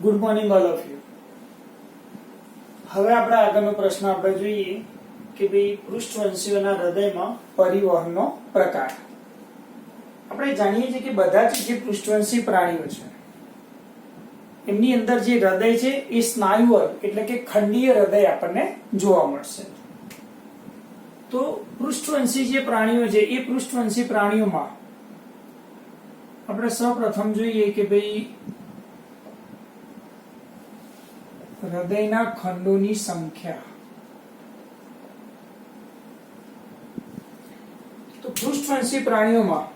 Good morning all of you. હવે આપણે આગળનો પ્રશ્ન આપણે જોઈએ કે ભાઈ પૃષ્ઠવંશીઓના હૃદયમાં પરિવહનનો પ્રકાર. આપણે જાણીએ છીએ કે બધા જ જે પૃષ્ઠવંશી પ્રાણીઓ છે એમની અંદર જે હૃદય છે એ સ્નાયુઓ એટલે કે ખંડીય હૃદય આપણને જોવા મળશે. તો પૃષ્ઠવંશી જે પ્રાણીઓ છે એ પૃષ્ઠવંશી પ્રાણીઓમાં આપણે સૌપ્રથમ જોઈએ કે ભાઈ હૃદયના ખંડોની સંખ્યા. તો પૃષ્ઠવંશી પ્રાણીઓમાં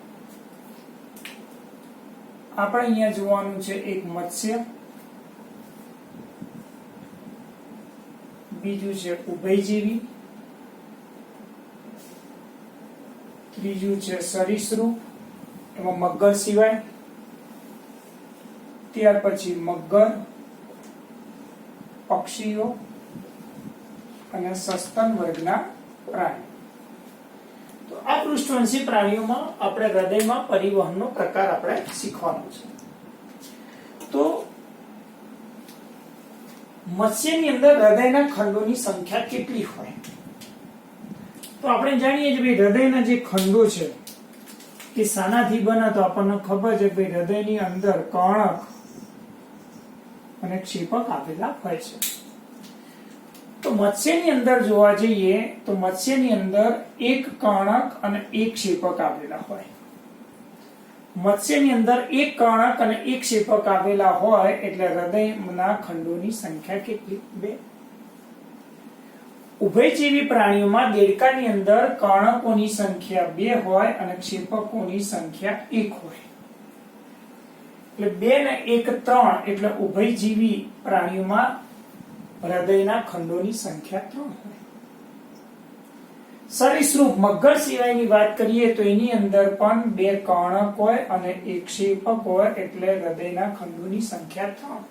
આપણે અહીંયા જોવાનું છે એક મત્સ્ય, બીજું છે ઉભયજીવી, ત્રીજું છે સરીસૃપ એમાં મગર સિવાય, ત્યાર પછી મગર, પક્ષીઓ અને સસ્તન વર્ગના પ્રાણીઓ. તો આ પૃષ્ઠવંશી પ્રાણીઓમાં આપણે હૃદયમાં પરિવહનનો પ્રકાર આપણે શીખવાનો છે. તો મત્સ્યની અંદર હૃદયના ખંડોની સંખ્યા કેટલી હોય? તો આપણે જાણીએ છીએ ભાઈ હૃદયના જે ખંડો છે કે શાનાથી બને, તો આપણને ખબર છે ભાઈ હૃદયની અંદર કર્ણક અને ક્ષેપક આવેલા હોય છે. તો મત્સ્યની અંદર જોવા જઈએ તો મત્સ્યની અંદર એક કર્ણક અને એક ક્ષેપક આવેલા હોય. મત્સ્યની અંદર એક કર્ણક અને એક ક્ષેપક આવેલા હોય એટલે હૃદયના ખંડોની સંખ્યા કેટલી? 2. ઉભયજીવી પ્રાણીઓમાં દેડકાની અંદર કર્ણકોની સંખ્યા 2 હોય અને ક્ષેપકોની સંખ્યા 1 હોય. એટલે 2 ને 1 3 એટલે ઉભયજીવી પ્રાણીઓમાં હૃદયના ખંડોની સંખ્યા 3 હોય. સરીસૃપ મગર સિવાયની વાત કરીએ તો એની અંદર પણ 2 કર્ણક હોય અને 1 ક્ષેપક હોય એટલે હૃદયના ખંડોની સંખ્યા 3.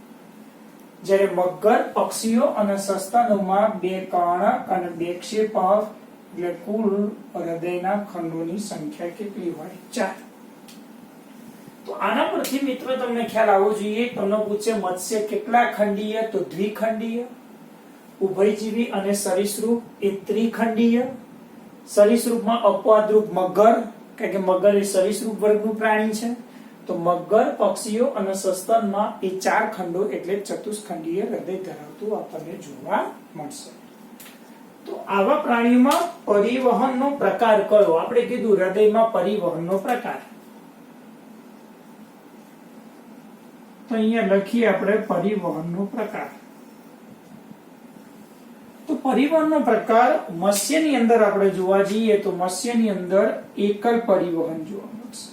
જ્યારે મગર, પક્ષીઓ અને સસ્તનોમાં 2 કર્ણક અને 2 ક્ષેપક એટલે કુલ હૃદયના ખંડોની સંખ્યા કેટલી હોય? 4. તો આના પરથી મિત્રો તમને ખ્યાલ આવવો જોઈએ. તમને પૂછે મત્સ્ય કેટલા ખંડીય? તો દ્વિખંડીય. ઉભયજીવી અને સરીસૃપ એ ત્રિખંડીય. સરીસૃપમાં અપવાદરૂપ મગર, કારણ કે મગર એ સરીસૃપ વર્ગનું પ્રાણી છે. તો મગર, પક્ષીઓ અને સસ્તનમાં એ 4 ખંડો એટલે ચતુષ્ખંડીય હૃદય ધરાવતું આપણને જોવા મળશે. તો આવા પ્રાણીઓમાં પરિવહનનો પ્રકાર કયો? આપણે કીધું હૃદયમાં પરિવહનનો પ્રકાર. તો અહીંયા લખીએ આપણે પરિવહનનો પ્રકાર. તો પરિવહનનો પ્રકાર મત્સ્યની અંદર આપણે જોવા જઈએ તો મત્સ્યની અંદર એકલ પરિવહન જોવા મળશે.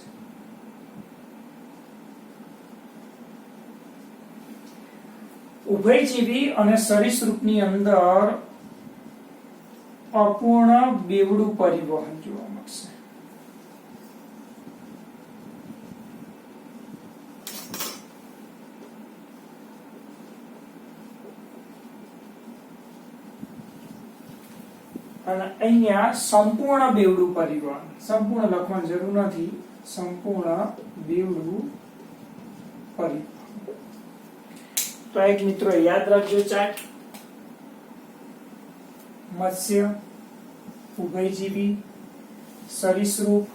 ઉભયજીવી અને સરીસૃપની અંદર અપૂર્ણ બેવડું પરિવહન જોવા મળશે. અને અહીંયા સંપૂર્ણ બેવડું પરિવહન. સંપૂર્ણ લખવાની જરૂર નથી, સંપૂર્ણ બેવડું પરિવહન. તો એક મિત્રો યાદ રાખજો ચાર્ટ. મત્સ્ય, ઉભયજીવી, સરીસૃપ,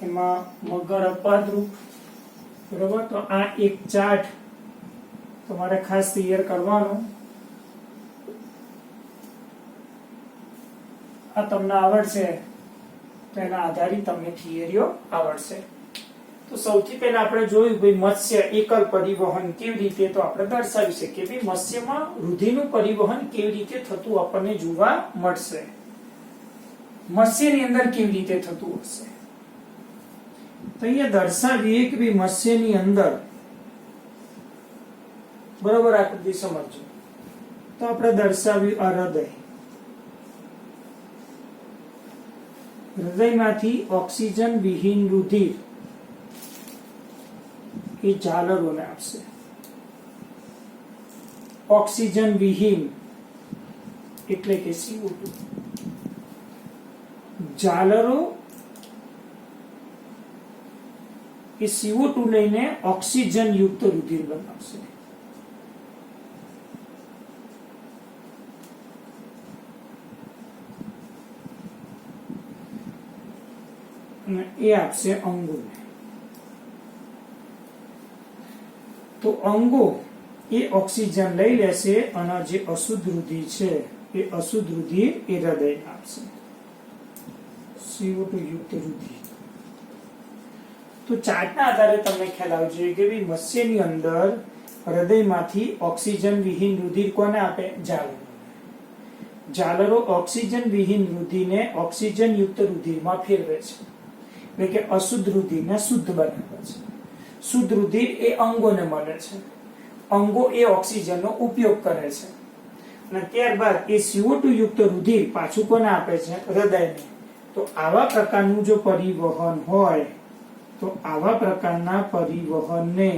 એમાં મગર અપવાદરૂપ. બરોબર? તો આ એક ચાર્ટ તમારે ખાસ તૈયાર કરવાનો. આ તમને આવડશે તો એના આધારિત તમને થિયરીઓ આવડશે. તો સૌથી પહેલા આપણે જોયું ભાઈ મત્સ્ય એકલ પરિવહન કેવી રીતે, તો આપણે દર્શાવી શકીએ ભાઈ મત્સ્યમાં રુધિરનું પરિવહન કેવી રીતે થતું આપણને જોવા મળશે. મત્સ્યની અંદર કેવી રીતે થતું હશે તો અહીંયા દર્શાવીએ કે ભાઈ મત્સ્યની અંદર, બરોબર આકૃતિ સમજો. તો આપણે દર્શાવ્યું આ હૃદય. હૃદયમાંથી ઓક્સિજન વિહીન રુધિર એ ઝાલરોને આપશે. ઓક્સિજન વિહીન એટલે કે CO2. ઝાલરો એ CO2 લઈને ઓક્સિજન યુક્ત રુધિર બનાવશે. અને એ આપશે અંગોને. તો અંગો એ ઓક્સિજન લઈ લેશે અને જે અશુદ્ધ રુધિર છે એ અશુદ્ધ રુધિર એ હૃદય આપશે, CO2 યુક્ત રુધિર. તો ચાર્ટના આધારે તમને ખ્યાલ આવવો જોઈએ કે ભાઈ મત્સ્યની અંદર હૃદયમાંથી ઓક્સિજન વિહીન રુધિર કોને આપે? જાલરો. જાલરો ઓક્સિજન વિહીન રુધિરને ઓક્સિજન યુક્ત રુધિરમાં ફેરવે છે, એટલે કે અશુદ્ધ રુધિરને શુદ્ધ બનાવે છે. શુદ્ધ રુધિર એ અંગોને મળે છે, અંગો એ ઓક્સિજનનો ઉપયોગ કરે છે અને ત્યારબાદ એ CO2 યુક્ત રુધિર પાછું કોને આપે છે? હૃદયને. તો આવા પ્રકારનું જો પરિવહન હોય તો આવા પ્રકારના પરિવહનને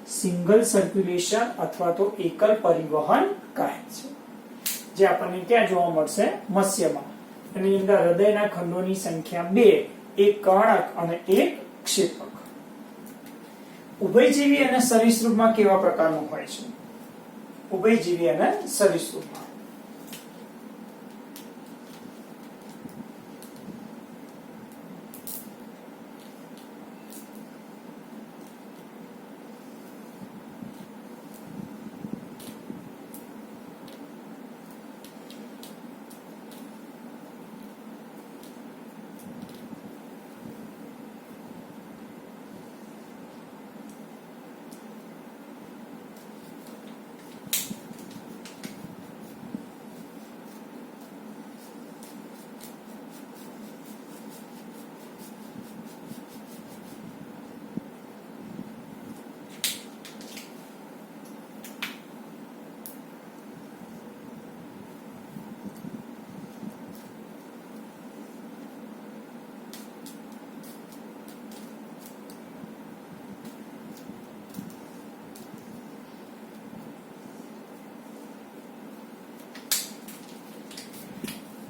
સિંગલ સર્ક્યુલેશન અથવા તો એકલ પરિવહન કહે છે, જે આપણને ક્યાં જોવા મળશે? મત્સ્યમાં. એની અંદર હૃદયના ખંડોની સંખ્યા 2, એક કર્ણક અને એક ક્ષેપક. ઉભયજીવી અને સરીસૃપમાં કેવા પ્રકારનું હોય છે? ઉભયજીવી અને સરીસૃપમાં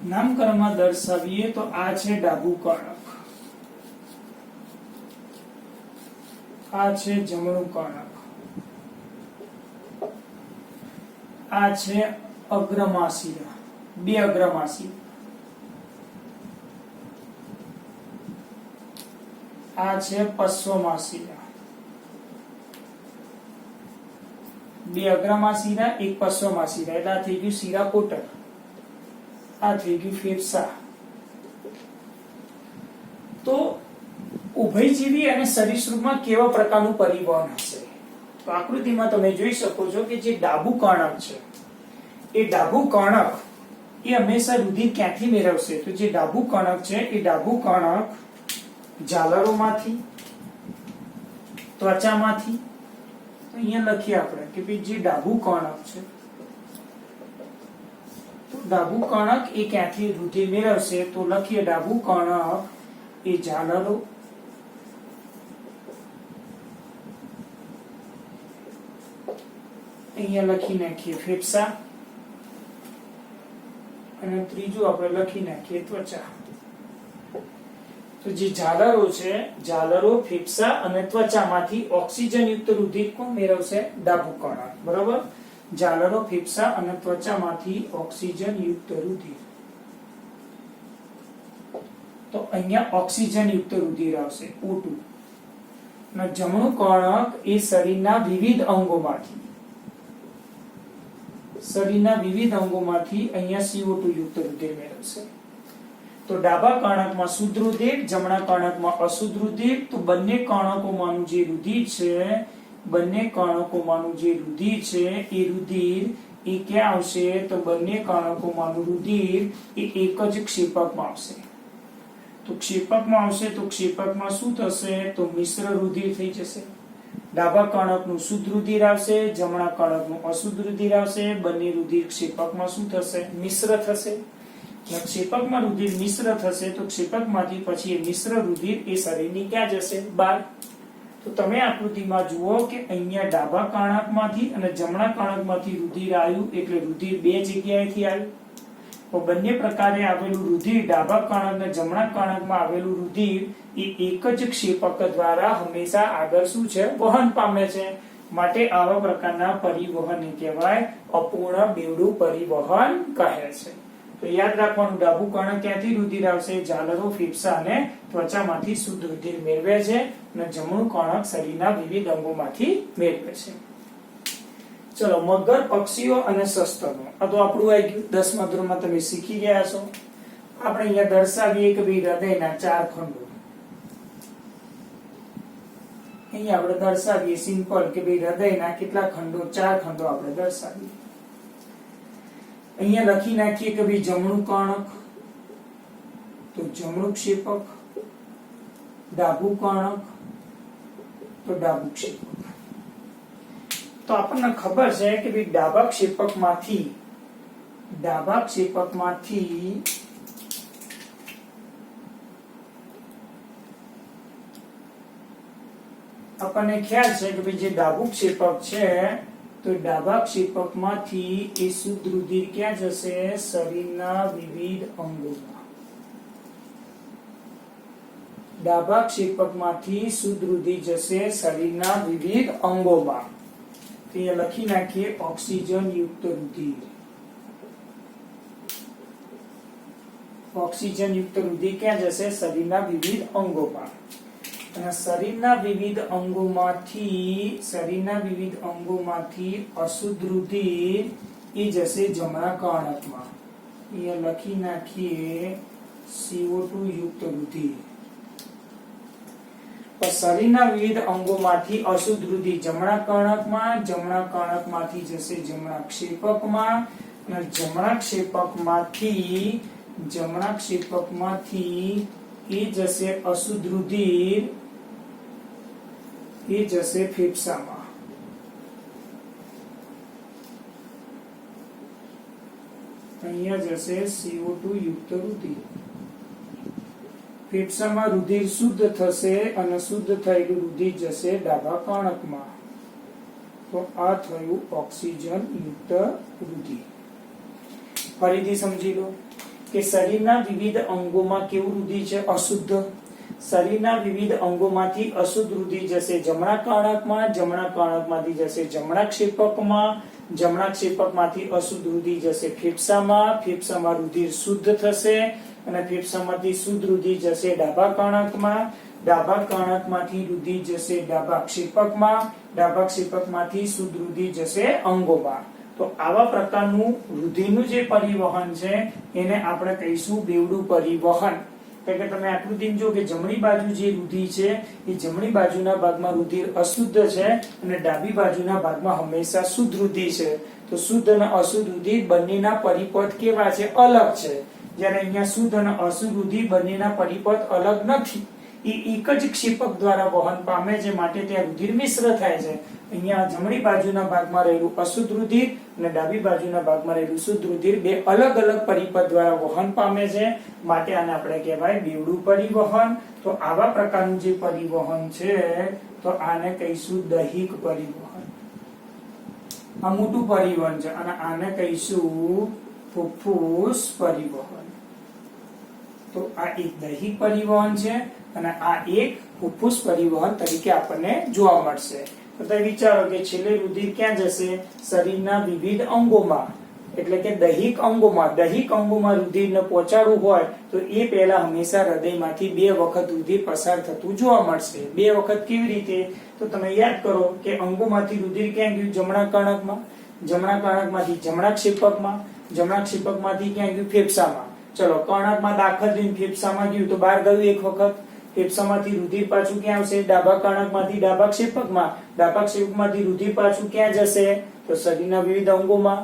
નામકરણમાં દર્શાવીએ તો આ છે ડાબું કર્ણક, આ છે જમણું કર્ણક, આ છે અગ્રમાશિરા, 2 અગ્રમાશિરા, આ છે પશ્વમાશિરા, 2 અગ્રમાશિરા, 1 પશ્વમાશિરા, એટલે આ થઈ ગયું શિરાકોટર, આ થઈ ગયું ફેફસા. તો ઉભયજીવી અને સરીસૃપમાં કેવા પ્રકારનું પરિવહન હશે? તો આકૃતિમાં તમે જોઈ શકો છો કે જે ડાબું કર્ણક છે એ ડાબું કર્ણક એ હંમેશા રુધિર ક્યાંથી મેળવશે? તો જે ડાબું કર્ણક છે એ ડાબું કર્ણક જાલરોમાંથી, ત્વચામાંથી. તો અહીંયા લખીએ આપણે કે ભાઈ જે ડાબું કર્ણક છે, ડાબું કર્ણક એ ક્યાંથી રુધિર મેળવશે? તો લખીએ ડાબું કર્ણક એ જાલરો, અહીંયા લખી નાખીએ ફેફસા, અને ત્રીજું આપણે લખી નાખીએ ત્વચા. તો જે જાલરો છે, જાલરો, ફેફસા અને ત્વચામાંથી ઓક્સિજન યુક્ત રુધિર કોણ મેળવશે? ડાબું કર્ણક. બરોબર. જાલરો, ફેફસા અને ત્વચામાંથી ઓક્સિજન યુક્ત રુધિર. તો અહીંયા ઓક્સિજન યુક્ત રુધિર આવશે O2. અને જમણું કર્ણક એ શરીરના વિવિધ અંગોમાંથી, અહીંયા CO2 યુક્ત રુધિર મેળવશે. તો ડાબા કર્ણકમાં શુદ્ધ રુધિર, જમણા કર્ણકમાં અશુદ્ધ રુધિર. તો બંને કર્ણકોમાંનું જે રુધિર છે, એ રુધિર એ ક્યાં આવશે? તો બંને કર્ણકોમાંનું રુધિર એ એક જ ક્ષેપકમાં આવશે. તો ક્ષેપકમાં આવશે તો ક્ષેપકમાં શું થશે? તો મિશ્ર રુધિર થઈ જશે. ડાબા કર્ણકનું શુદ્ધ રુધિર આવશે, જમણા કર્ણકનું અશુદ્ધ રુધિર આવશે. બંને રુધિર ક્ષેપકમાં શું થશે? મિશ્ર થશે. ક્ષેપકમાં રુધિર મિશ્ર થશે તો ક્ષેપકમાંથી પછી એ મિશ્ર રુધિર એ શરીરની ક્યાં જશે? બહાર. તો તમે આકૃતિમાં જુઓ કે અહીંયા ડાબા કર્ણકમાંથી અને જમણા કર્ણકમાંથી રુધિર આવ્યું, એટલે રુધિર 2 જગ્યાએથી આવ્યું. તો બંને પ્રકારે આવેલું રુધિર, ડાબા કર્ણક અને જમણા કર્ણકમાં આવેલું રુધિર એ એક જ ક્ષેપક દ્વારા હંમેશા આગળ શું છે? વહન પામે છે. માટે આવા પ્રકારના પરિવહનને કહેવાય અપૂર્ણ બેવડું પરિવહન કહે છે. તો યાદ રાખવાનું ડાબું કર્ણક ક્યાંથી રુધિર આવશે? ઝાલરો, ફેફસા અને ત્વચામાંથી શુદ્ધ રુધિર મેળવે છે અને જમણું કર્ણક શરીરના વિવિધ અંગોમાંથી મેળવે છે. ચલો, મગર, પક્ષીઓ અને સસ્તનો. આ તો આપણું આવી ગયું, 10મા ધોરણમાં તમે શીખી ગયા છો. આપણે અહીંયા દર્શાવીએ કે ભાઈ હૃદયના 4 ખંડો. અહીંયા આપણે દર્શાવીએ સિમ્પલ કે ભાઈ હૃદયના કેટલા ખંડો? 4 ખંડો આપણે દર્શાવીએ. અહીંયા લખી નાખીએ કે ભાઈ જમણું કર્ણક, તો જમણું ક્ષેપક, ડાબું કર્ણક, તો ડાબું ક્ષેપક. તો આપણને ખબર છે કે ભાઈ ડાબા ક્ષેપકમાંથી આપણને ખ્યાલ છે કે ભાઈ જે ડાબું ક્ષેપક છે તો ડાબા ક્ષેપકમાંથી એ શુદ્ધ રુધિર ક્યાં જશે? શરીરના વિવિધ અંગોમાં. ડાબા ક્ષેપકમાંથી શુદ્ધ રુધિર જશે શરીરના વિવિધ અંગોમાં. તો એ લખી નાખીએ ઓક્સિજન યુક્ત રુધિર. ઓક્સિજન યુક્ત રુધિર ક્યાં જશે? શરીરના વિવિધ અંગોમાં. અને શરીરના વિવિધ અંગોમાંથી અશુદ્ધ રુધિર એ જશે જમણા કર્ણકમાં. એ લખી નાખીએ CO2 યુક્ત રુધિર. શરીરના વિવિધ અંગોમાંથી અશુદ્ધ રુધિર જમણા કર્ણકમાંથી જશે જમણા ક્ષેપકમાં. અને જમણા ક્ષેપકમાંથી એ જશે અશુદ્ધ રુધિર એ જશે ફેફસામાં. અહીંયા જશે CO2 યુક્ત રુધિર. ફેફસામાં રુધિર શુદ્ધ થશે અને શુદ્ધ થયેલું રુધિર જશે ડાબા કર્ણકમાં. તો આ થયું ઓક્સિજન યુક્ત રુધિર. ફરીથી સમજી લો કે શરીરના વિવિધ અંગોમાં કેવું રુધિર છે? અશુદ્ધ. શરીરના વિવિધ અંગોમાંથી અશુદ્ધ રુધિર જશે જમણા કર્ણકમાં, જમણા કર્ણકમાંથી જશે જમણા ક્ષેપકમાં, જમણા ક્ષેપકમાંથી અશુદ્ધ રુધિર જશે ફેફસામાં, ફેફસામાં રુધિર શુદ્ધ થશે અને ફેફસામાંથી શુદ્ધ રુધિર જશે ડાબા કર્ણકમાં, ડાબા કર્ણકમાંથી રુધિર જશે ડાબા ક્ષેપકમાં, ડાબા ક્ષેપકમાંથી શુદ્ધ રુધિર જશે અંગોમાં. તો આવા પ્રકારનું રુધિરનું જે પરિવહન છે એને આપણે કહીશું બેવડું પરિવહન. એટલે કે તમે આકૃતિમાં જો કે જમણી બાજુ જે રુધિર છે એ જમણી બાજુના ભાગમાં રુધિર અશુદ્ધ છે અને ડાબી બાજુના ભાગમાં હંમેશા શુદ્ધ રુધિર છે. તો શુદ્ધ અને અશુદ્ધ રુધિર બંનેના પરિપથ કેવા છે? અલગ છે. જ્યારે અહીંયા શુદ્ધ અને અશુદ્ધ રુધિર બંનેના પરિપથ અલગ નથી. એ એક જ ક્ષેપક દ્વારા વહન પામે છે, માટે ત્યાં રુધિર મિશ્ર થાય છે. અહીંયા જમણી બાજુના ભાગમાં રહેલું અશુદ્ધ રુધિર અને ડાબી બાજુના ભાગમાં રહેલું શુદ્ધ રુધિર બે અલગ અલગ પરિપથ દ્વારા વહન પામે છે, માટે આને આપણે કહેવાય બેવડું પરિવહન. તો આવા પ્રકારનું જે પરિવહન છે તો આને કહીશું દૈહિક પરિવહન. આ મોટું પરિવહન છે અને આને કહીશું ફુફ્ફુસ પરિવહન. તો આ એક દૈહિક પરિવહન છે અને આ એક ફુફ્ફુસ પરિવહન તરીકે આપણને જોવા મળશે. તો તમે વિચારો કે છેલ્લે રુધિર ક્યાં જશે? શરીરના વિવિધ અંગોમાં, એટલે કે દૈહિક અંગોમાં. દૈહિક અંગોમાં રુધિરને પહોંચાડવું હોય તો એ પહેલા હંમેશા હૃદયમાંથી 2 વખત રુધિર પસાર થતું જોવા મળશે. 2 વખત કેવી રીતે? તો તમે યાદ કરો કે અંગોમાંથી રુધિર ક્યાં ગયું? જમણા કર્ણકમાં, જમણા કર્ણકમાંથી જમણા ક્ષેપકમાં, જમણા ક્ષેપકમાંથી ક્યાં ગયું? ફેફસામાં. ચલો, કર્ણકમાં દાખલ થઈને ફેફસામાં ગયું તો બહાર ગયું એક વખત. ફેફસામાંથી રુધિર પાછું ક્યાં આવશે? ડાબા કર્ણકમાંથી ડાબા ક્ષેપકમાં, ડાબા ક્ષેપકમાંથી રુધિર પાછું ક્યાં જશે? તો શરીરના વિવિધ અંગોમાં.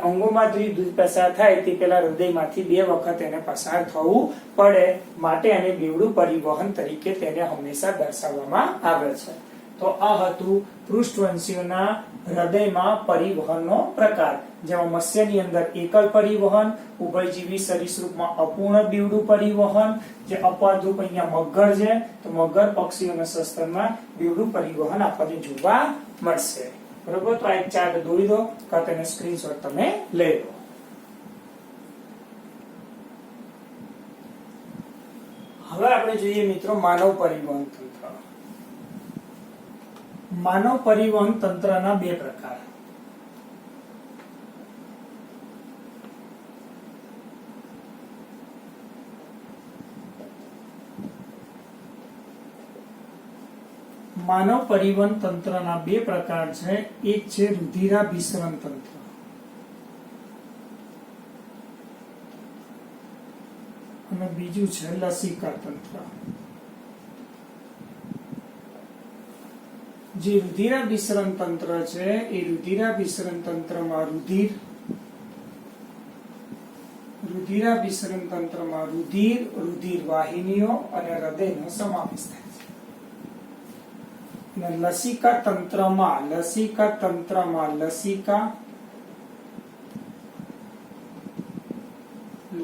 અંગોમાંથી રુધિર પસાર થાય તે પહેલા હૃદયમાંથી 2 વખત એને પસાર થવું પડે, માટે આને બેવડું પરિવહન તરીકે તેને હંમેશા દર્શાવવામાં આવે છે. તો આ હતું પૃષ્ઠવંશીઓના હૃદયમાં પરિવહનનો પ્રકાર, જેમાં મત્સ્યની અંદર એકલ પરિવહન, ઉભયજીવી સરીસૃપમાં અપૂર્ણ બેવડું પરિવહન, જે અપવાદરૂપ અહીંયા મગર છે તો મગર, પક્ષીઓ અને સસ્તનમાં બેવડું પરિવહન આપણને જોવા મળશે. બરોબર? તો આ એક ચાર્ટ દોરી દો કાં તેનો સ્ક્રીનશોટ તમે લઈ લો. હવે આપણે જોઈએ મિત્રો માનવ પરિવહન તંત્ર. માનવ પરિવહન તંત્રના 2 પ્રકાર. માનવ પરિવહન તંત્રના બે પ્રકાર છે. એક છે રુધિરાભિસરણ તંત્ર અને બીજું છે લસિકા તંત્ર. જે રુધિરાભિસરણ તંત્ર છે એ રુધિરાભિસરણ તંત્રમાં રુધિરાભિસરણ તંત્રમાં રુધિર વાહિનીઓ અને હૃદયનો સમાવેશ થાય છે. અને લસિકા તંત્રમાં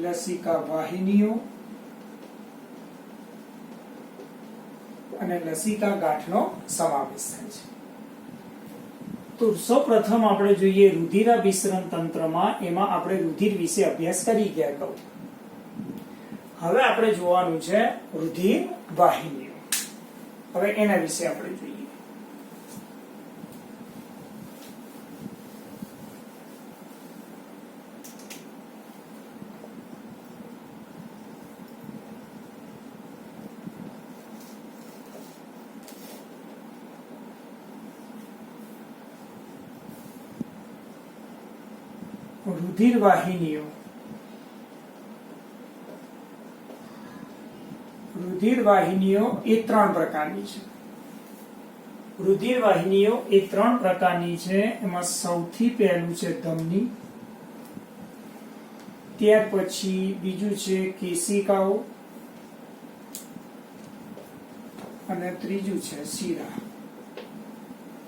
લસિકા વાહિનીઓ અને લસિકા ગાંઠનો સમાવેશ થાય છે. તો સૌપ્રથમ આપણે જોઈએ રુધિરાભિસરણ તંત્રમાં. એમાં આપણે રુધિર વિશે અભ્યાસ કરી ગયા કહું. હવે આપણે જોવાનું છે રુધિર વાહિનીઓ. હવે એના વિશે આપણે જોઈએ. રુધિર વાહિનીઓ એ ત્રણ પ્રકારની છે. રુધિર વાહિનીઓ એ ત્રણ પ્રકારની છે. એમાં સૌથી પહેલું છે ધમની, ત્યાર પછી બીજું છે કેશિકાઓ અને ત્રીજું છે શિરા.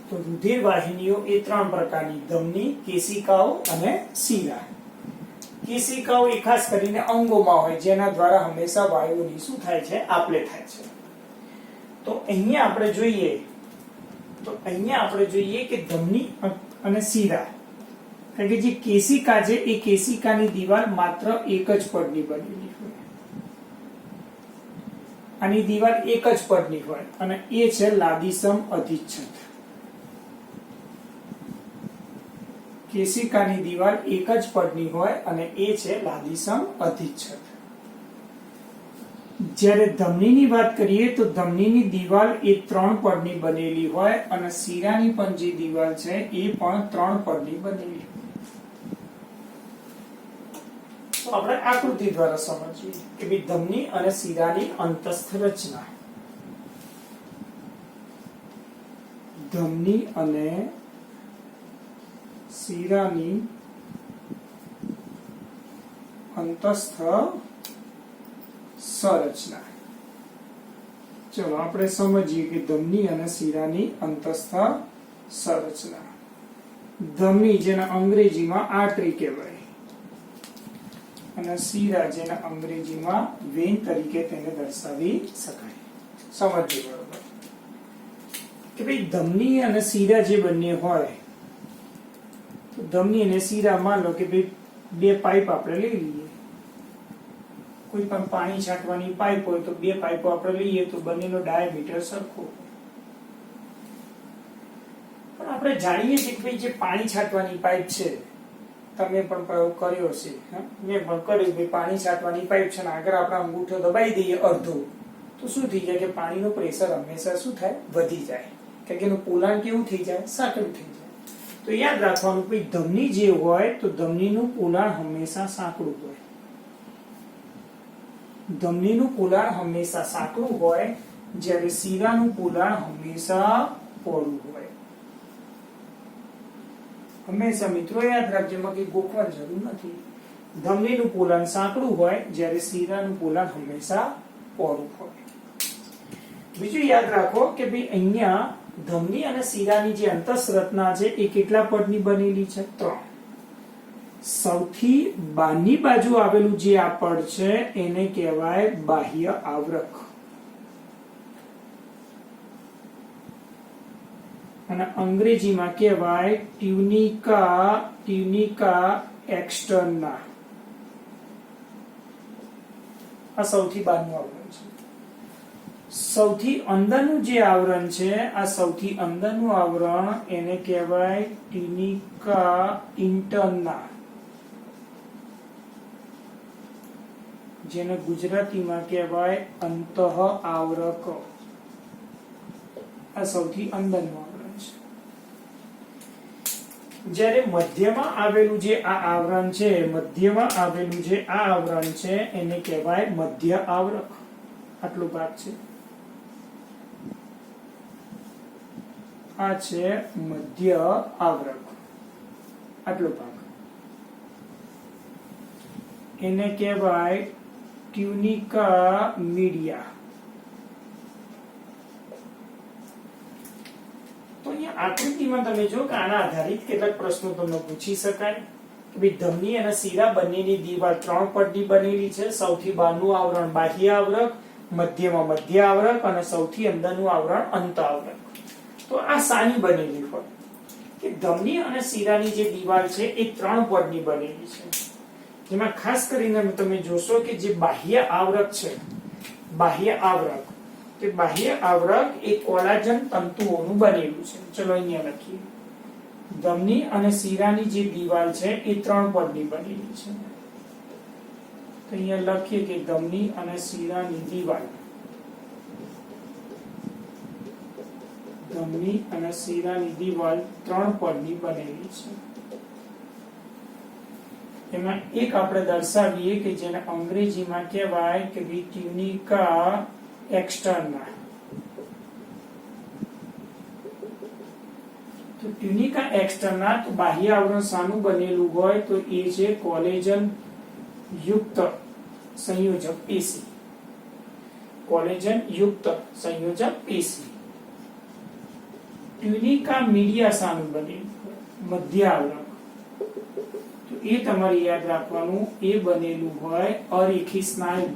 તો રુધિર વાહિનીઓ એ ત્રણ પ્રકારની: ધમની, કેશિકાઓ અને શિરા. કેશિકાઓ એ ખાસ કરીને અંગોમાં હોય, જેના દ્વારા હંમેશા વાયુઓની શું થાય છે? આપલે થાય છે. તો અહીંયા આપણે જોઈએ કે ધમની અને શિરા, કારણ કે જે કેશિકા છે એ કેશિકાની દિવાલ માત્ર એક જ પડની બનેલી હોય. આની દિવાલ એક જ પડની હોય અને એ છે લાદીસમ અધિચ્છદ. કેશિકાની દિવાલ એક જ પડની હોય અને એ છે લાદીસમ અધિચ્છદ. જ્યારે ધમનીની વાત કરીએ તો ધમનીની દિવાલ એ ત્રણ પડની બનેલી હોય અને શિરાની પણ જે દિવાલ છે એ પણ ત્રણ પડની બનેલી હોય. તો આપણે આકૃતિ દ્વારા સમજીએ કે ભાઈ ધમની અને શિરાની અંતસ્થ રચના. ધમની અને શિરાની અંતસ્થ સંરચના. ચલો આપણે સમજીએ કે ધમની અને શિરાની અંતસ્થ સંરચના. ધમની જેને અંગ્રેજીમાં આર્ટરી કહેવાય અને શિરા જેને અંગ્રેજીમાં વેન તરીકે તેને દર્શાવી શકાય. સમજીએ બરોબર કે ભાઈ ધમની અને શિરા જે બંને હોય, ધમની અને શિરા, માન લો કે ભાઈ બે પાઇપ આપણે લઈ લઈએ. કોઈ પણ પાણી છાંટવાની પાઇપ હોય તો બે પાઇપો આપણે લઈએ તો બંનેનો ડાયામીટર સરખો. પણ આપણે જાણીએ છીએ કે ભાઈ જે પાણી છાંટવાની પાઇપ છે, તમે પણ પ્રયોગ કર્યો છે, મેં પણ કર્યું, ભાઈ પાણી છાંટવાની પાઇપ છે ને આગળ આપણે અંગૂઠો દબાઈ દઈએ અડધો, તો શું થઈ જાય કે પાણીનું પ્રેશર હંમેશા શું થાય? વધી જાય. કારણ કે એનું પોલાણ કેવું થઈ જાય? સાંકડું થઈ જાય. તો યાદ રાખવાનું કે ધમની જે હોય તો ધમનીનું પોલાણ હંમેશા સાંકડું હોય. ધમનીનું પોલાણ હંમેશા સાંકડું હોય, જ્યારે શિરાનું પોલાણ હંમેશા પહોળું હોય. હંમેશા મિત્રો યાદ રાખજો, એમાં કઈ ગોખવાની જરૂર નથી. ધમનીનું પોલાણ સાંકડું હોય, જ્યારે શિરાનું પોલાણ હંમેશા પહોળું હોય. બીજું યાદ રાખો કે ભાઈ અહીંયા ધમની અને શિરાની જે અંતઃરચના છે એ કેટલા પડની બનેલી છે? ત્રણ. સૌથી બહારની બાજુ આવેલું જે આ પડ છે એને કહેવાય બાહ્ય આવરક અને અંગ્રેજીમાં કહેવાય ટ્યુનિકા એક્સટર્ના. આ સૌથી બહારનું આવરણ છે. સૌથી અંદરનું જે આવરણ છે, આ સૌથી અંદરનું આવરણ એને કહેવાય ટ્યુનિકા ઇન્ટર્ના, જેને ગુજરાતીમાં કહેવાય અંતઃ આવરક. આ સૌથી અંદરનું આવરણ છે. જ્યારે મધ્યમાં આવેલું જે આ આવરણ છે, મધ્યમાં આવેલું જે આ આવરણ છે એને કહેવાય મધ્ય આવરક. આટલો ભાગ છે આ છે મધ્ય આવરક. આટલો ભાગ એને કહેવાય ટ્યુનિકા મીડિયા. તો અહીંયા આકૃતિમાં તમે જો કે આના આધારિત કેટલાક પ્રશ્નો તમને પૂછી શકાય કે ભાઈ ધમની અને શીરા બંનેની દીવાલ 3 પડની બનેલી છે. સૌથી બહારનું આવરણ બાહ્ય આવરક, મધ્યમાં મધ્ય આવરક અને સૌથી અંદરનું આવરણ અંત આવરક. તો આ શાની બનેલી હોય કે ધમની અને શીરાની જે દીવાલ છે એ 3 પડની બનેલી છે. જેમાં ખાસ કરીને તમે જોશો કે જે બાહ્ય આવરક છે, બાહ્ય આવરક, તે બાહ્ય આવરક એ કોલાજન તંતુઓનું બનેલું છે. ચલો અહીંયા લખીએ. ધમની અને શીરાની જે દીવાલ છે એ 3 પડની બનેલી છે. તો અહીંયા લખીએ કે ધમની અને શીરાની દીવાલ, ધમની અને શીરાની દીવાલ 3 પડની બનેલી છે. એમાં એક આપણે દર્શાવીએ કે જેને અંગ્રેજીમાં કહેવાય કે ટ્યુનિકા એક્સટર્ના. તો ટ્યુનિકા એક્સટર્ના તો બાહ્ય આવરણ શાનું બનેલું હોય તો એ છે કોલેજન યુક્ત સંયોજક પેશી. કોલેજન યુક્ત સંયોજક પેશી. ટ્યુનિકા મીડિયા શાનું બનેલું મધ્ય આવરણ. તો એ તમારે યાદ રાખવાનું, એ બનેલું હોય અરેખી સ્નાયુ,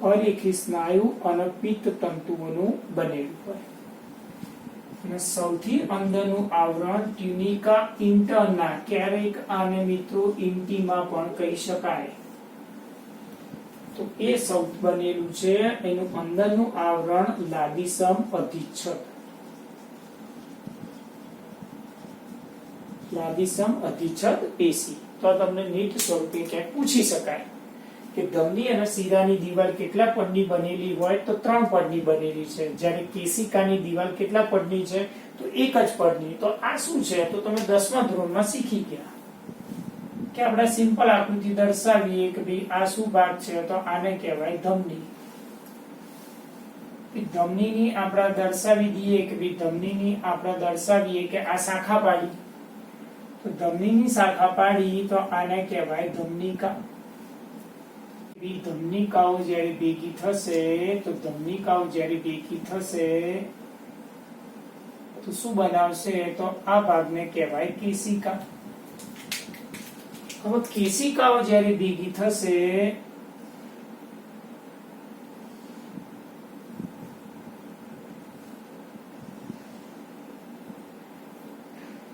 અરેખી સ્નાયુ અને પિત્ત તંતુઓનું બનેલું હોય. અને સૌથી અંદરનું આવરણ ટ્યુનિકા ઇન્ટરના. ક્યારેક આને મિત્રો ઇન્ટીમાં પણ કહી શકાય. તો એ સૌ બનેલું છે. એનું અંદરનું આવરણ લાદીસમ અધિચ્છદ, લાદીસમ અધિચ્છદ પેશી. તો તમને નીટ સ્વરૂપે ક્યાંક પૂછી શકાય કે ધમની અને શીરાની દીવાલ કેટલા પડની બનેલી હોય તો 3 પડની બનેલી છે. જ્યારે કેશિકાની દીવાલ કેટલા પડની છે તો 1 જ પડની. તો આ શું છે તો તમે 10મા ધોરણમાં શીખી ગયા કે આપણે સિમ્પલ આકૃતિ દર્શાવીએ કે ભાઈ આ શું ભાગ છે તો આને કહેવાય ધમની. ધમનીની આપણે દર્શાવી દઈએ કે ભાઈ ધમનીની આપણે દર્શાવીએ કે આ શાખા પાડી, તો ધમનીની શાખા પાડી તો આને કહેવાય ધમનિકા. ધમનિકાઓ જ્યારે ભેગી થશે તો ધમનિકાઓ જ્યારે ભેગી થશે તો શું બનાવશે તો આ ભાગને કહેવાય કેશિકા. હવે કેશિકાઓ જ્યારે ભેગી થશે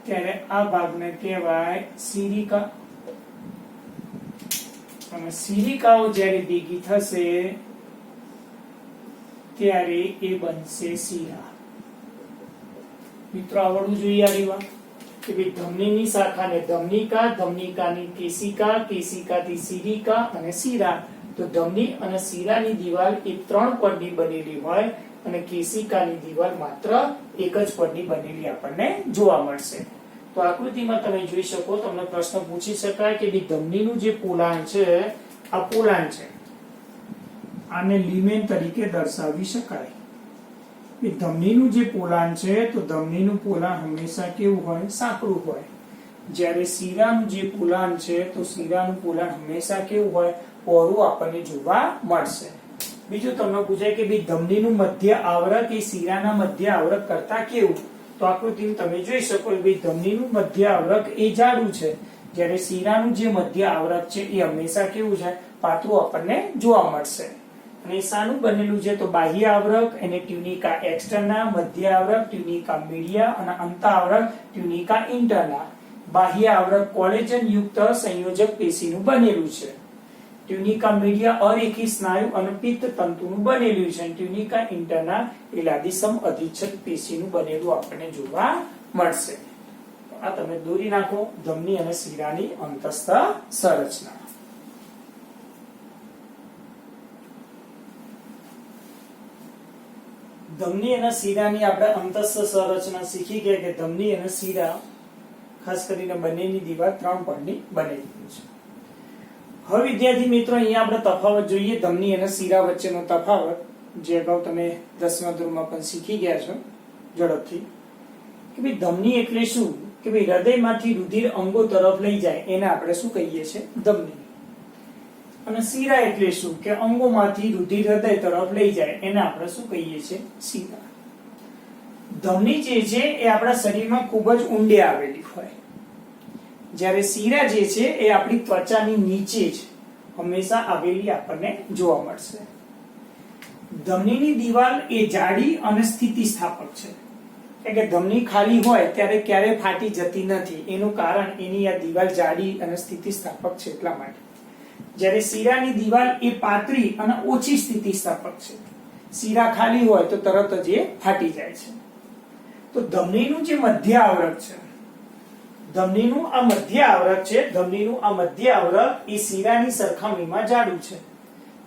ત્યારે આ ભાગને કહેવાય શિરિકા. અને શિરિકાઓ જ્યારે ભેગી થશે ત્યારે એ બનશે શિરા. મિત્રો આવડવું જોઈએ આ રીવા કે ભાઈ ધમનીની શાખાને ધમનિકા, ધમનિકાની કેશિકા, કેશિકાથી શિરિકા અને શિરા. તો ધમની અને શિરાની દીવાલ એ 3 પડની બનેલી હોય અને કેશિકાની દીવાલ માત્ર 1 જ પડની બનેલી આપણને જોવા મળશે. તો આકૃતિમાં તમે જોઈ શકો, તમને પ્રશ્ન પૂછી શકાય કે ભાઈ ધમનીનું જે પોલાણ છે આ પોલાણ છે, આને લિમેન તરીકે દર્શાવી શકાય. ધમનીનું જે પોલાણ છે તો ધમનીનું પોલાણ હંમેશા કેવું હોય સાંકડું હોય. જ્યારે શિરાનું જે પોલાણ છે તો શિરાનું પોલાણ હંમેશા કેવું હોય પહોળું આપણને જોવા મળશે. બીજું તમને પૂછાય કે ભાઈ ધમનીનું મધ્ય આવરક એ શિરાના મધ્ય આવરક કરતા કેવું, તો આકૃતિમાં તમે જોઈ શકો કે ભાઈ ધમનીનું મધ્ય આવરક એ જાડું છે, જ્યારે શિરાનું જે મધ્ય આવરક છે એ હંમેશા કેવું છે પાતળું આપણને જોવા મળશે. અને શાનું બનેલું છે તો બાહ્ય આવરક એને ટ્યુનિકા એક્સટર્ના, મધ્ય આવરક ટ્યુનિકા મીડિયા અને અંત આવરક ટ્યુનિકા ઇન્ટરના. બાહ્ય આવરક કોલેજન યુક્ત સંયોજક પેશીનું બનેલું છે. ટ્યુનિકા મીડિયા અરેખી સ્નાયુ અને પિત્ત તંતુનું બનેલું છે. ટ્યુનિકા ઇન્ટરના એ લાદીસમ અધિચ્છદ પેશીનું બનેલું આપણને જોવા મળશે. આ તમે દોરી નાખો ધમની અને શિરાની અંતસ્થ સંરચના. ધમની અને શીરાની આપણે અંતસ્થ સંરચના શીખી ગયા કે ધમની અને શીરા ખાસ કરીને બંનેની દીવાલ 3 પડની બનેલી છે. હવે વિદ્યાર્થી મિત્રો અહીંયા આપણે તફાવત જોઈએ ધમની અને શીરા વચ્ચેનો તફાવત, જે અગાઉ તમે 10મા ધોરણમાં પણ શીખી ગયા છો ઝડપથી, કે ભાઈ ધમની એટલે શું, કે ભાઈ હૃદયમાંથી રુધિર અંગો તરફ લઈ જાય એને આપણે શું કહીએ છીએ, ધમની. અને શીરા એટલે શું, કે અંગોમાંથી રુધિર હૃદય તરફ લઈ જાય એને આપણે શું કહીએ છીએ, શીરા. ધમની જે છે એ આપણા શરીરમાં ખૂબ જ ઊંડે આવેલી હોય, જ્યારે શીરા જે છે એ આપણી ત્વચાની નીચે જ હંમેશા આવેલી આપણને જોવા મળશે. ધમનીની દિવાલ એ જાડી અને સ્થિતિસ્થાપક છે, એટલે કે ધમની ખાલી હોય ત્યારે ક્યારે ફાટી જતી નથી. એનું કારણ એની આ દિવાલ જાડી અને સ્થિતિસ્થાપક છે એટલા માટે. જ્યારે શીરાની દિવાલ એ પાતળી અને ઓછી સ્થિતિસ્થાપક છે. શીરા ખાલી હોય તો તરત જ એ ફાટી જાય છે. તો ધમનીનું જે મધ્ય આવરક છે, ધમનીનું આ મધ્ય આવરક છે, ધમનીનું આ મધ્ય આવરક એ શીરાની સરખામણીમાં જાડું છે,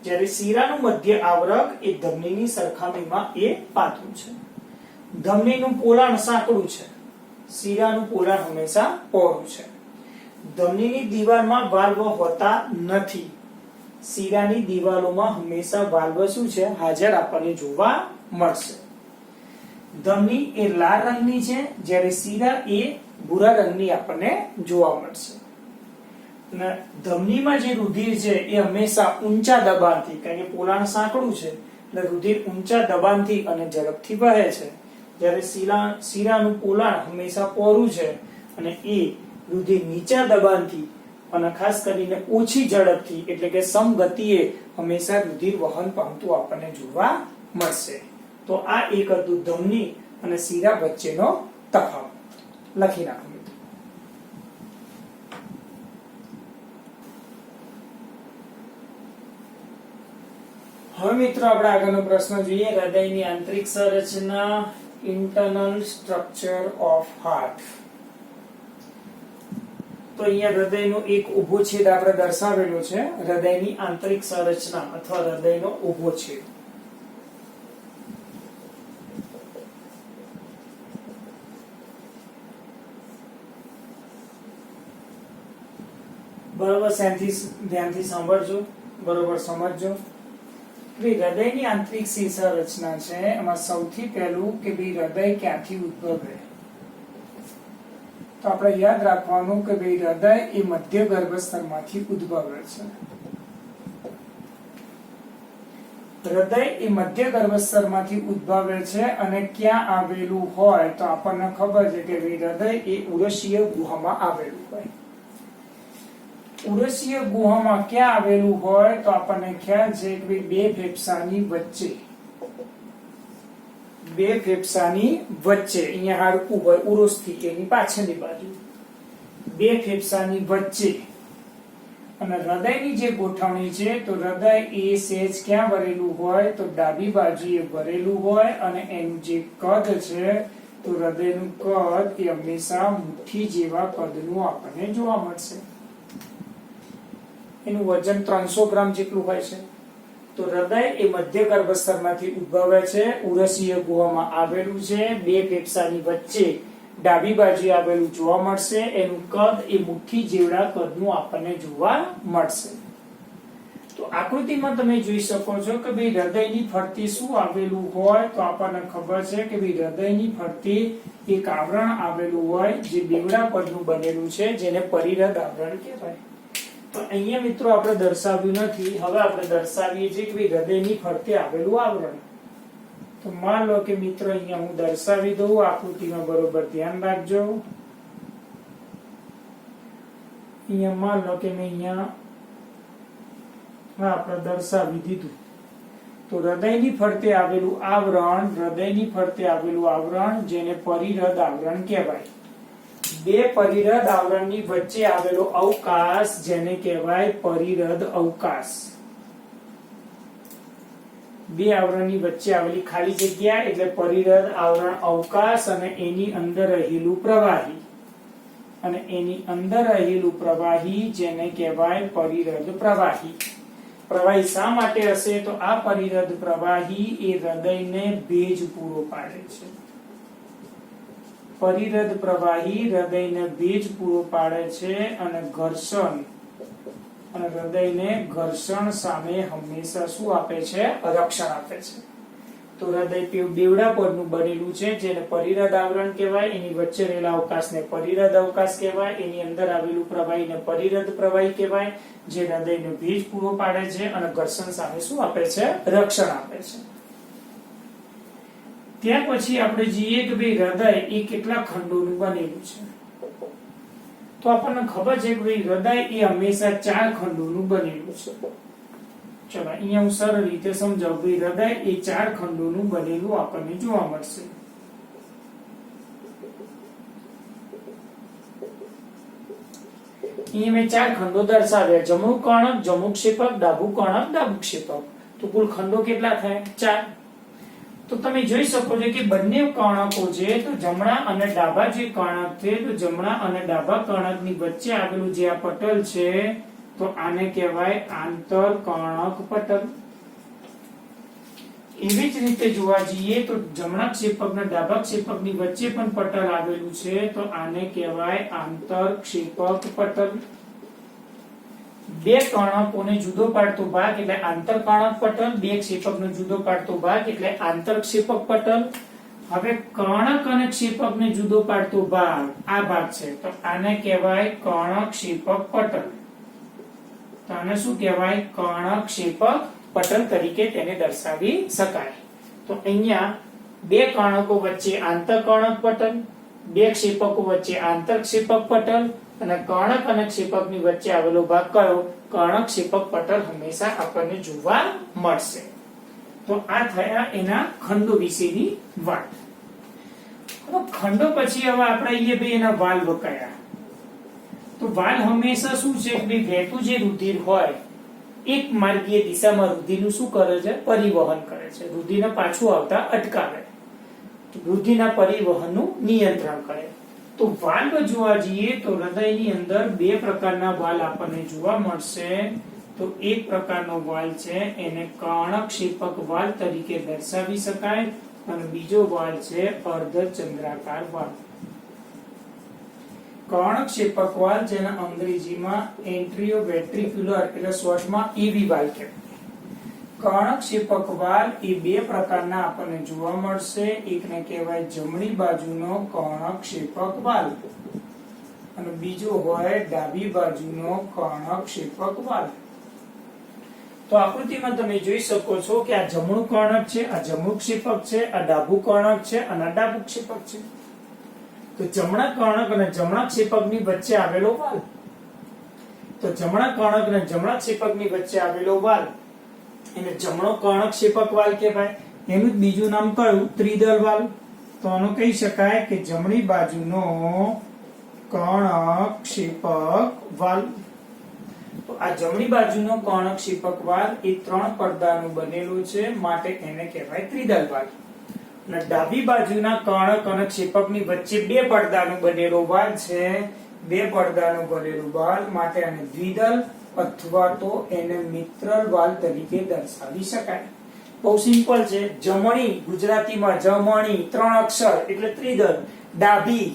જ્યારે શીરાનું મધ્ય આવરક એ ધમનીની સરખામણીમાં એ પાતળું છે. ધમનીનું પોલાણ સાંકડું છે, શીરાનું પોલાણ હંમેશા પહોળું છે. ધમનીની દિવાલમાં વાલ્વ હોતા નથી, શીરાની દિવાલોમાં હંમેશા વાલ્વ શું છે, હાજર આપણને જોવા મળશે. ધમની એ લાલ રંગની છે, જ્યારે શીરા એ ભૂરા રંગની આપણને જોવા મળશે. અને ધમનીમાં જે રુધિર છે એ હંમેશા ઊંચા દબાણથી, કારણ કે પોલાણ સાંકડું છે એટલે રુધિર ઊંચા દબાણથી અને ઝડપથી વહે છે, જ્યારે શીરાનું પોલાણ હંમેશા પહોળું છે અને એ રુધિર નીચા દબાણથી અને ખાસ કરીને ઓછી ઝડપથી એટલે કે સમગતિએ હંમેશા રુધિર વહન પામતું આપણને જોવા મળશે. તો આ એક હતું ધમની અને શીરા વચ્ચેનો તફાવત. લખી નાખો મિત્રો. હવે મિત્રો આપણે આગળનો પ્રશ્ન જોઈએ. હૃદયની આંતરિક સંરચના, ઇન્ટરનલ સ્ટ્રક્ચર ઓફ હાર્ટ. તો અહીંયા હૃદયનો એક ઊભો છેદ આપણે દર્શાવેલો છે, હૃદયની આંતરિક સંરચના અથવા હૃદયનો ઊભો છેદ. બરોબર, ધ્યાનથી સાંભળજો, બરોબર સમજજો. હૃદયની આંતરિક સંરચના છે, એમાં સૌથી પહેલું કે હૃદય ક્યાંથી ઉદ્ભવે. તો આપણે યાદ રાખવાનું કે હૃદય એ મધ્ય ગર્ભસ્તરમાંથી ઉદ્ભવે છે. હૃદય એ મધ્ય ગર્ભસ્તરમાંથી ઉદ્ભવે છે અને ક્યાં આવેલું હોય તો આપણને ખબર છે કે હૃદય એ ઉરસીય ગુહામાં આવેલું હોય. ઉરસીય ગુહામાં ક્યાં આવેલું હોય તો આપણને ખ્યાલ છે કે બે ફેફસાની વચ્ચે, બે ફેફસાની વચ્ચે અહીંયા હાડકું હોય ઉરોસ્થિ એની પાછળની બાજુ, બે ફેફસાની વચ્ચે. અને હૃદયની જે ગોઠવણી છે તો હૃદય એ સેજ ક્યાં ભરેલું હોય તો ડાબી બાજુએ ભરેલું હોય અને એનું જે કદ છે તો હૃદયનું કદ એ હંમેશા મુઠ્ઠી જેવા કદનું આપણને જોવા મળશે. એનું વજન 300 ગ્રામ જેટલું હોય છે. તો હૃદય એ મધ્ય ગર્ભસ્તરમાંથી ઉદ્ભવે છે, ઉરસીય ગુહામાં આવેલું છે, બે ફેફસાની વચ્ચે ડાબી બાજુએ આવેલું જોવા મળશે. એનું કદ એ મુઠ્ઠી જેવડા કદનું આપણને જોવા મળશે. તો આકૃતિમાં તમે જોઈ શકો છો કે હૃદયની ફરતે શું આવેલું હોય તો આપણને ખબર છે કે હૃદયની ફરતે એક આવરણ આવેલું હોય જે બેવડા કદનું બનેલું છે, જેને પરિહૃદ આવરણ કહેવાય. તો અહીંયા મિત્રો આપણે દર્શાવ્યું નથી, હવે આપણે દર્શાવીએ છીએ કે હૃદયની ફરતે આવેલું આવરણ. તો માન લો કે મિત્રો અહીંયા હું દર્શાવી દઉં, આકૃતિમાં બરોબર ધ્યાન રાખજો. અહીંયા માન લો કે મેં અહીંયા આપણે દર્શાવી દીધું. તો હૃદયની ફરતે આવેલું આવરણ, હૃદયની ફરતે આવેલું આવરણ જેને પરિહૃદ આવરણ કહેવાય. બે પરિહૃદ આવરણની વચ્ચે આવેલો અવકાશ જેને કહેવાય પરિહૃદ અવકાશ. બે આવરણની વચ્ચે આવેલી ખાલી જગ્યા એટલે પરિહૃદ આવરણ અવકાશ અને એની અંદર રહેલું પ્રવાહી, અને એની અંદર રહેલું પ્રવાહી જેને કહેવાય પરિહૃદ પ્રવાહી. પ્રવાહી શા માટે હશે? તો આ પરિરદ પ્રવાહી એ હૃદયને ભેજ પૂરો પાડે છે. પરિરદ પ્રવાહી હૃદયને ભેજ પૂરો પાડે છે અને ઘર્ષણ અને હૃદયને ઘર્ષણ સામે હંમેશા શું આપે છે? રક્ષણ આપે છે. તો હૃદય બેવડા પરનું બનેલું છે, જેને પરિરદ આવરણ કહેવાય. એની વચ્ચે રહેલા અવકાશને પરિરદ અવકાશ કહેવાય. એની અંદર આવેલું પ્રવાહીને પરિરદ પ્રવાહી કહેવાય, જે હૃદયને ભેજ પૂરો પાડે છે અને ઘર્ષણ સામે શું આપે છે? રક્ષણ આપે છે. ત્યાર પછી આપણે જોઈએ કે ભાઈ હૃદય એ કેટલા ખંડોનું બનેલું છે. તો આપણને ખબર છે કે ભાઈ હૃદય એ હંમેશા 4 ખંડોનું બનેલું છે. ચલો અહીંયા હું સરળ રીતે સમજાવું. ભાઈ હૃદય એ 4 ખંડોનું બનેલું આપણને જોવા મળશે. અહીંયા મેં 4 ખંડો દર્શાવ્યા: જમણું કર્ણક, જમણું ક્ષેપક, ડાબું કર્ણક, ડાબું ક્ષેપક. તો કુલ ખંડો કેટલા થાય? 4. તો તમે જોઈ શકો છો કે બંને કર્ણકો છે, તો જમણા અને ડાબા જે કર્ણક છે, તો જમણા અને ડાબા કર્ણકની વચ્ચે આવેલું જે આ પટલ છે, તો આને કહેવાય આંતરકર્ણક પટલ. એવી જ રીતે જોવા જઈએ તો જમણા ક્ષેપક અને ડાબા ક્ષેપકની વચ્ચે પણ પટલ આવેલું છે, તો આને કહેવાય આંતરક્ષેપક પટલ. બે કર્ણકોને જુદો પાડતો ભાગ એટલે આંતરકર્ણક પટલ, બે ક્ષેપકનો જુદો પાડતો ભાગ એટલે આંતરક્ષેપક પટલ. હવે કર્ણક અને ક્ષેપકને જુદો પાડતો ભાગ આ ભાગ છે, તો આને કહેવાય કર્ણક-ક્ષેપક પટલ. તો આને શું કહેવાય? કર્ણક-ક્ષેપક પટલ તરીકે તેને દર્શાવી શકાય. તો અહીંયા બે કર્ણકો વચ્ચે આંતરકર્ણક પટલ, બે ક્ષેપકો વચ્ચે આંતરક્ષેપક પટલ અને કર્ણક અને ક્ષેપકની વચ્ચે આવેલો ભાગ કયો? કર્ણક-ક્ષેપક પટલ હંમેશા આપણને જોવા મળશે. તો આ થયા એના ખંડો વિશેની વાત. તો ખંડો પછી હવે આપણે અહીંયા ભાઈ એના વાલ્વ કયા? તો વાલ્વ હંમેશા શું છે કે વહેતું જે રુધિર હોય એક માર્ગીય દિશામાં રુધિરનું શું કરે છે? પરિવહન કરે છે. રુધિરને પાછું આવતા અટકાવે, રુધિરના પરિવહનનું નિયંત્રણ કરે. તો વાલ્વ જોવા જઈએ તો હૃદયની અંદર બે પ્રકારના વાલ્વ આપણને જોવા મળશે. તો એક પ્રકારનો વાલ્વ છે એને કર્ણક-ક્ષેપક વાલ્વ તરીકે દર્શાવી શકાય અને બીજો વાલ્વ છે અર્ધચંદ્રાકાર વાલ્વ. કર્ણક-ક્ષેપક વાલ્વ જેને અંગ્રેજીમાં એન્ટ્રીયોવેન્ટ્રિક્યુલર એટલે શોર્ટમાં EV વાલ્વ કહેવાય. કર્ણક-ક્ષેપક વાલ્વ એ બે પ્રકારના આપણને જોવા મળશે. એકને કહેવાય જમણી બાજુનો કર્ણક-ક્ષેપક વાલ્વ અને બીજો હોય ડાબી બાજુનો કર્ણક-ક્ષેપક વાલ્વ. તો આકૃતિમાં તમે જોઈ શકો છો કે આ જમણું કર્ણક છે, આ જમણું ક્ષેપક છે, આ ડાબું કર્ણક છે અને આ ડાબું ક્ષેપક છે. તો જમણા કર્ણક અને જમણા ક્ષેપકની વચ્ચે આવેલો વાલ્વ, તો જમણા કર્ણક અને જમણા ક્ષેપકની વચ્ચે આવેલો વાલ્વ એને જમણો કર્ણક-ક્ષેપક વાલ્વ કહેવાય. એનું જ બીજું નામ કયું? ત્રિદલ વાલ્વ. તો આનો કહી શકાય કે જમણી બાજુનો કર્ણક-ક્ષેપક વાલ્વ. તો આ જમણી બાજુનો કર્ણક-ક્ષેપક વાલ્વ એ 3 પડદાનું બનેલું છે, માટે એને કહેવાય ત્રિદલ વાલ્વ. અને ડાબી બાજુના કર્ણક અને ક્ષેપકની વચ્ચે 2 પડદાનું બનેલો વાલ્વ છે, 2 પડદાનું બનેલું વાલ્વ, માટે આને દ્વિદલ અથવા તો એને મિત્રલ વાલ્વ તરીકે દર્શાવી શકાય. બહુ સિમ્પલ છે. જમણી ગુજરાતીમાં જમણી 3 અક્ષર એટલે ત્રિદલ, ડાબી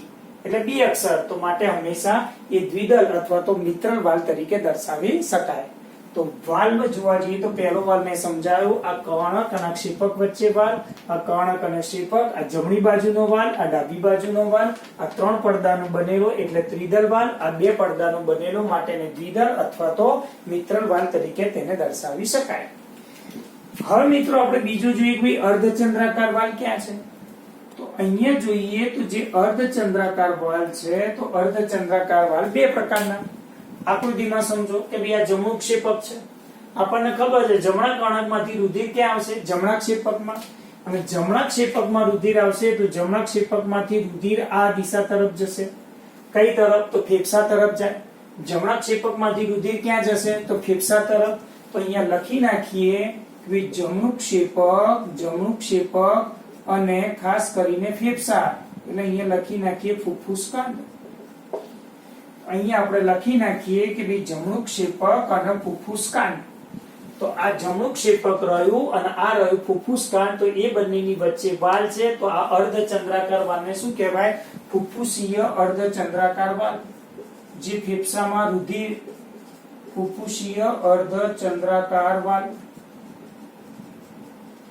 એટલે 2 અક્ષર, તો માટે હંમેશા એ દ્વિદલ અથવા તો મિત્રલ વાલ્વ તરીકે દર્શાવી શકાય. તો વાલ્વ જોવા જઈએ તો પહેલો વાલ્વ મેં સમજાવ્યું, આ કર્ણક અને ક્ષેપક વચ્ચે વાલ્વ, આ કર્ણક અને ક્ષેપક, આ જમણી બાજુનો વાલ્વ, આ ડાબી બાજુનો વાલ્વ, આ 3 પડદાનો બનેલો એટલે ત્રિદલ વાલ્વ, આ 2 પડદાનો બનેલો માટે દ્વિદલ અથવા તો મિત્રલ વાલ્વ તરીકે તેને દર્શાવી શકાય. હવે મિત્રો આપણે બીજું જોઈએ કે અર્ધચંદ્રાકાર વાલ્વ ક્યાં છે? તો અહીંયા જોઈએ તો જે અર્ધચંદ્રાકાર વાલ્વ છે, તો અર્ધચંદ્રાકાર વાલ્વ 2 પ્રકારના. આકૃતિમાં સમજો કે ભાઈ આ જમણું ક્ષેપક છે. આપણને ખબર છે જમણા કર્ણકમાંથી રુધિર ક્યાં આવશે? જમણા ક્ષેપકમાં. અને જમણા ક્ષેપકમાં રુધિર આવશે તો જમણા ક્ષેપકમાંથી રુધિર આ દિશા તરફ જશે. કઈ તરફ? તો ફેફસા તરફ જાય. જમણા ક્ષેપકમાંથી રુધિર ક્યાં જશે? તો ફેફસા તરફ. તો અહીંયા લખી નાખીએ કે જમણું ક્ષેપક અને ખાસ કરીને ફેફસા, એટલે અહીંયા લખી નાખીએ ફુફુસ કાંડ. અહીંયા આપણે લખી નાખીએ કે ભાઈ જમણું ક્ષેપક અને ફુફુસ કાંડ. તો આ જમણું ક્ષેપક રહ્યું અને આ રહ્યું ફુફ્ફુસ કાંડ, તો એ બંનેની વચ્ચે વાલ છે, તો આ અર્ધચંદ્રાકાર વાલને શું કહેવાય? ફુફ્ફુસીય અર્ધચંદ્રાકાર વાલ. જે ફેફસામાં રુધિર, ફુફ્ફુસીય અર્ધચંદ્રાકાર વાલ.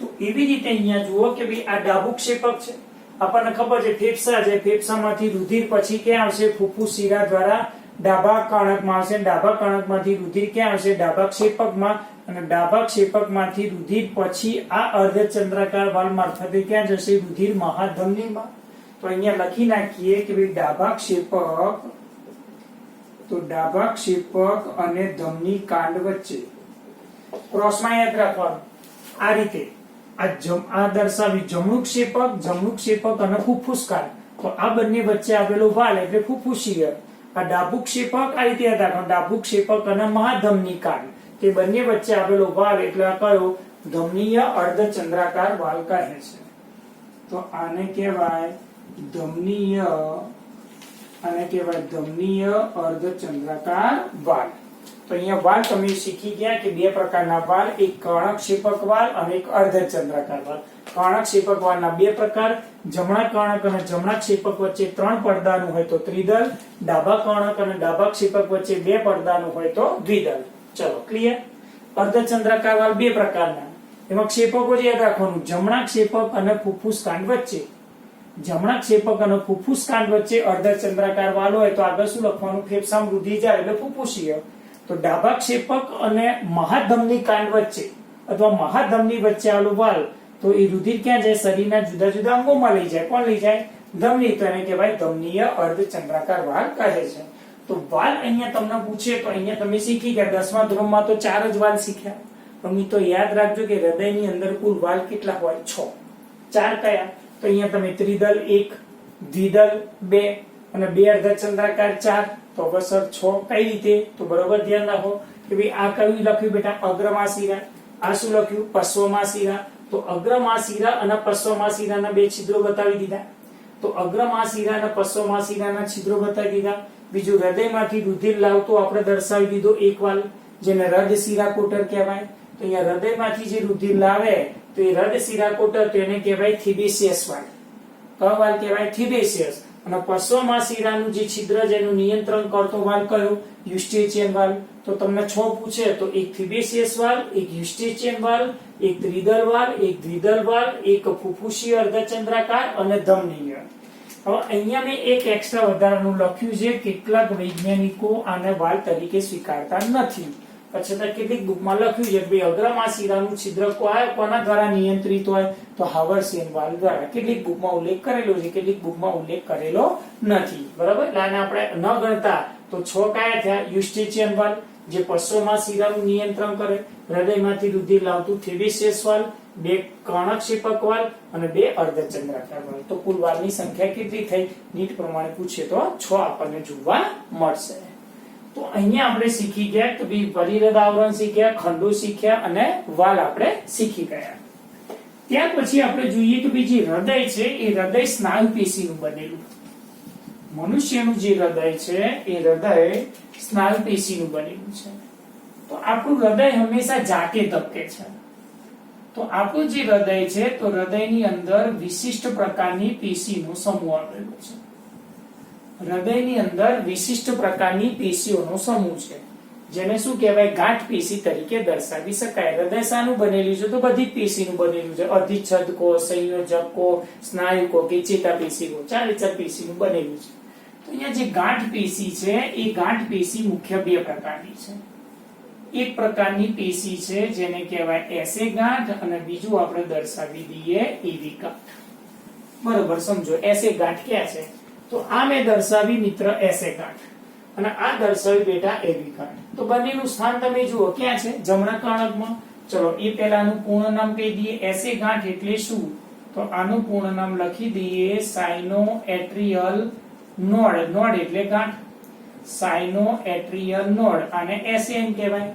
તો એવી રીતે અહીંયા જુઓ કે ભાઈ આ ડાબું ક્ષેપક છે, આપણને ખબર છે ફેફસા છે, ફેફસામાંથી રુધિર પછી ક્યાં આવશે? ફુફ્ફુસ શિરા દ્વારા ડાબા કર્ણકમાં આવશે. ડાબા કર્ણકમાંથી રુધિર ક્યાં આવશે? ડાબા ક્ષેપકમાં. અને ડાબા ક્ષેપકમાંથી રુધિર પછી આ અર્ધચંદ્રાકાર વાલ મારફતે ક્યાં જશે? રુધિર મહાધમનીમાં. તો અહીંયા લખી નાખીએ કે ભાઈ ડાબા ક્ષેપક, તો ડાબા ક્ષેપક અને ધમની કાંડ વચ્ચે ક્રોસમાં યાદ રાખવાનું આ રીતે આ દર્શાવી જમણું ક્ષેપક અને ફુફ્ફુસ કાંડ. તો આ બંને વચ્ચે આવેલો વાલ એટલે ફુફ્ફુસીય. આ ડાબું ક્ષેપક આ રીતે યાદ રાખવાનું, ડાબું ક્ષેપક અને મહાધમની કાંડ, તે બંને વચ્ચે આવેલો વાલ એટલે આ કયો? ધમનીય અર્ધચંદ્રાકાર વાલ કહે છે. તો આને કહેવાય ધમનીય, આને કહેવાય ધમનીય અર્ધચંદ્રાકાર વાલ. તો અહીંયા વાલ તમે શીખી ગયા કે બે પ્રકારના વાલ, એક કર્ણકક્ષેપક વાલ અને એક અર્ધચંદ્રાકાર વાલ. કર્ણકક્ષેપક વાલના બે પ્રકાર, જમણા કર્ણક અને જમણા ક્ષેપક વચ્ચે 3 પડદાનું હોય તો ત્રિદલ, ડાબા કર્ણક અને ડાબા ક્ષેપક વચ્ચે 2 પડદાનું હોય તો દ્વિદલ. ચલો ક્લિયર. અર્ધચંદ્રાકાર વાલ બે પ્રકારના, એમાં ક્ષેપકો યાદ રાખવાનું, જમણા ક્ષેપક અને ફુફ્ફુસ કાંડ વચ્ચે, જમણા ક્ષેપક અને ફુફ્ફુસ કાંડ વચ્ચે અર્ધચંદ્રાકાર વાલ હોય તો આગળ શું લખવાનું? ફેફસામાં રુધિર જાય એટલે ફુફ્ફુસીય. તો ડાબા ક્ષેપક અને મહાધમની કાંડ વચ્ચે અથવા મહાધમની વચ્ચે આવેલું વાલ, તો એ રુધિર ક્યાં જાય? શરીરના જુદા જુદા અંગોમાં લઈ જાય. કોણ લઈ જાય? ધમની. તો એને કહેવાય ધમનીય અર્ધચંદ્રાકાર વાલ કહે છે. તો વાલ અહીંયા તમને પૂછે તો અહીંયા તમે શીખી ગયા 10મા ધોરણમાં તો 4 જ વાલ શીખ્યા, પણ તો યાદ રાખજો કે હૃદયની અંદર કુલ વાલ કેટલા હોય? 6. 4 કયા? તો અહીંયા તમે ત્રિદલ 1, દ્વિદલ 2 અને 2 અર્ધચંદ્રાકાર 4. તો અવસર 6 કઈ રીતે? તો બરોબર ધ્યાન રાખો કે ભાઈ આ કયું લખ્યું બેટા? અગ્રમાશિરા. આ શું લખ્યું? પશ્વમાશિરા. તો અગ્રમાશિરા અને પશ્વમાશિરાના 2 છિદ્રો બતાવી દીધા. તો અગ્રમાશિરા અને પશ્વમાશિરાના છિદ્રો બતાવી દીધા. બીજું હૃદયમાંથી રુધિર લાવતો આપણે દર્શાવી દીધો એક વાલ, જેને હૃદયશિરા કોટર કહેવાય. તો અહીંયા હૃદયમાંથી જે રુધિર લાવે તો એ હૃદયશિરા કોટર, તો એને કહેવાય થિબેસિયસ વાલ. કયો વાલ કહેવાય? થિબેસિયસ. અને પશ્વમાશિરાનું જે છિદ્ર જેનું નિયંત્રણ કરતો વાલ કયો? યુસ્ટેચિયન વાલ. તો તમને 6 પૂછે તો એક થિબેસિયસ વાલ, એક યુસ્ટેચિયન વાલ, એક ત્રિદલ વાલ, એક દ્વિદલ વાલ, એક ફુફ્ફુસીય અર્ધચંદ્રાકાર અને ધમનીય. હવે અહીંયા મેં એક એક્સ્ટ્રા વધારાનું લખ્યું છે, કેટલાક વૈજ્ઞાનિકો આને વાલ તરીકે સ્વીકારતા નથી. પછી કેટલીક બુકમાં લખ્યું છે કે અગ્રમાશિરાનું છિદ્ર કોના દ્વારા નિયંત્રિત હોય? તો હાવર્સિયન વાલ દ્વારા. કેટલીક બુકમાં ઉલ્લેખ કરેલો છે, કેટલીક બુકમાં ઉલ્લેખ કરેલો નથી. બરાબર. એટલે આને આપણે ન ગણતા તો 6 કયા થયા? યુસ્ટેચિયન વાલ જે પશ્વમાશિરાનું નિયંત્રણ કરે, હૃદયમાંથી રુધિર લાવતું થિબેસિયસ વાલ, 2 કર્ણકક્ષેપક વાલ અને 2 અર્ધચંદ્રાકાર વાલ. તો કુલ વાલની સંખ્યા કેટલી થઈ? નીટ પ્રમાણે પૂછે તો 6 આપણને જોવા મળશે. તો અહીંયા આપણે શીખી ગયા કે પરિહૃદ આવરણ શીખ્યા, ખંડો શીખ્યા અને વાલ આપણે શીખી ગયા. ત્યાર પછી આપણે જોઈએ કે જે હૃદય છે એ હૃદય સ્નાયુ પેશીનું બનેલું. મનુષ્યનું જે હૃદય છે એ હૃદય સ્નાયુ પેશીનું બનેલું છે. તો આપણું હૃદય હંમેશા જાતે ધબકે છે. તો આપણું જે હૃદય છે તો હૃદયની અંદર વિશિષ્ટ પ્રકારની પેશીનો સમૂહ આવેલો છે. હૃદયની અંદર વિશિષ્ટ પ્રકારની પેશીઓનો સમૂહ છે, જેને શું કહેવાય? ગાંઠ પેશી તરીકે દર્શાવી શકાય. હૃદય શાનું બનેલું છે? તો બધી પેશીનું બનેલું છે. અધિચ્છદકો, સંયોજકો, સ્નાયુકો કે ચેતાપેશીકો, 4 પેશીનું બનેલું છે. તો અહીંયા જે ગાંઠ પેશી છે એ ગાંઠ પેશી મુખ્ય 2 પ્રકારની છે. એક પ્રકારની પેશી છે જેને કહેવાય એસે ગાંઠ અને બીજું આપણે દર્શાવી દઈએ એવી ગાંઠ. બરોબર સમજો. એસે ગાંઠ ક્યાં છે? તો આ મેં દર્શાવી મિત્ર એસે ગાંઠ અને આ દર્શાવી બેટા એવી ગાંઠ. તો બંનેનું સ્થાન તમે જુઓ ક્યાં છે? જમણા કર્ણકમાં. ચલો એ પહેલાનું પૂર્ણ નામ કહી દઈએ. એસે ગાંઠ એટલે શું? તો આનું પૂર્ણ નામ લખી દઈએ સાયનોએટ્રિયલ નોડ. નોડ એટલે ગાંઠ. સાયનોએટ્રિયલ નોડ આને એસએન કહેવાય.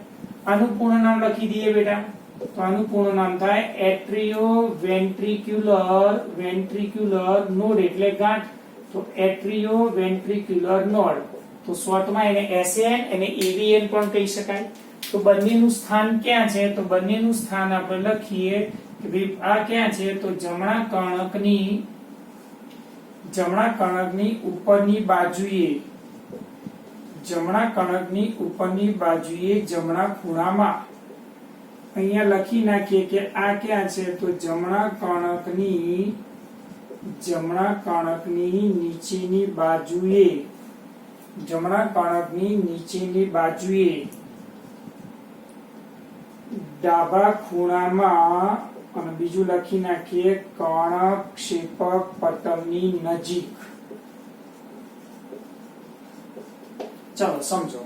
આનું પૂર્ણ નામ લખી દઈએ બેટા. તો આનું પૂર્ણ નામ થાય એટ્રિયોવેન્ટ્રિક્યુલર નોડ એટલે ગાંઠ. તો એટ્રિયોવેન્ટ્રિક્યુલર નોડ. તો શોર્ટમાં એને એસએન અને એવીએન પણ કહી શકાય. તો બંનેનું સ્થાન ક્યાં છે? તો બંનેનું સ્થાન આપણે લખીએ કે ભાઈ આ ક્યાં છે? તો જમણા કર્ણકની ઉપરની બાજુએ, જમણા કર્ણકની ઉપરની બાજુએ જમણા ખૂણામાં. અહીંયા લખી નાખીએ કે આ ક્યાં છે? તો જમણા કર્ણકની નીચેની બાજુએ, જમણા કર્ણકની નીચેની બાજુએ ડાબા ખૂણામાં, અને બીજું લખી નાખીએ કર્ણક ક્ષેપક પટલની નજીક. ચાલો સમજો.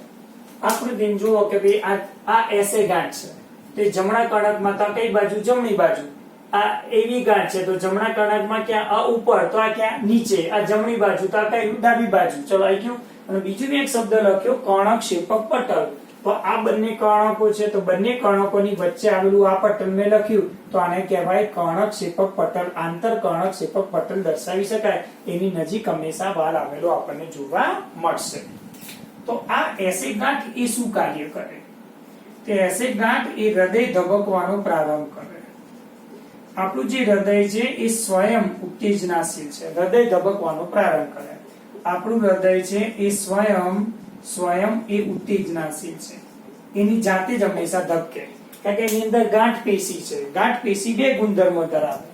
આકૃતિ જુઓ કે ભાઈ આ એસે ગાંઠ છે, તે જમણા કર્ણકમાં તો કઈ બાજુ? જમણી બાજુ. આ એવી ગાંઠ છે તો જમણા કર્ણકમાં ક્યાં? આ ઉપર, તો આ ક્યાં? નીચે. આ જમણી બાજુ, તો આ કઈ? ડાબી બાજુ. ચલો આવી ગયું. અને બીજું એક શબ્દ લખ્યો કર્ણક ક્ષેપક પટલ. તો આ બંને કર્ણકો છે, તો બંને કર્ણકોની વચ્ચે આવેલું આ પટલ મેં લખ્યું, તો આને કહેવાય કર્ણક ક્ષેપક પટલ. આંતર કર્ણક ક્ષેપક પટલ દર્શાવી શકાય. એની નજીક હંમેશા વાલ આવેલો આપણને જોવા મળશે. તો આ એસે ગાંઠ એ શું કાર્ય કરે? તે એસે ગાંઠ એ હૃદય ધબકવાનો પ્રારંભ કરે. આપણું જે હૃદય છે એ સ્વયં ઉત્તેજનાશીલ છે, હૃદય ધબકવાનો પ્રારંભ કરે. આપણું હૃદય છે એ સ્વયં એ ઉત્તેજનાશીલ છે, એની જાતે જ હંમેશા ધબકે. કારણ કે એની અંદર ગાંઠ પેશી છે. ગાંઠ પેશી બે ગુણધર્મ ધરાવે.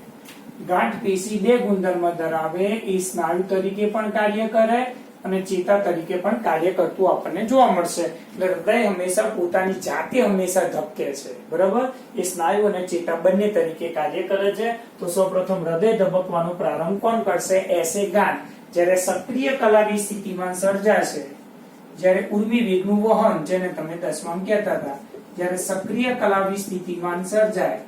ગાંઠ પેશી બે ગુણધર્મ ધરાવે. એ સ્નાયુ તરીકે પણ કાર્ય કરે અને ચેતા તરીકે પણ કાર્ય કરતું આપણને જોવા મળશે. એટલે હૃદય હંમેશા પોતાની જાતે હંમેશા ધબકે છે, બરાબર. એ સ્નાયુ અને ચેતા બંને તરીકે કાર્ય કરે છે. તો સૌપ્રથમ હૃદય ધબકવાનો પ્રારંભ કોણ કરશે? એસે ગાંઠ. જ્યારે સક્રિય કલાવી સ્થિતિમાન સર્જાશે, જ્યારે ઉર્મી વેગનું વહન, જેને તમે 10માં કહેતા હતા, જ્યારે સક્રિય કલાવી સ્થિતિમાન સર્જાય,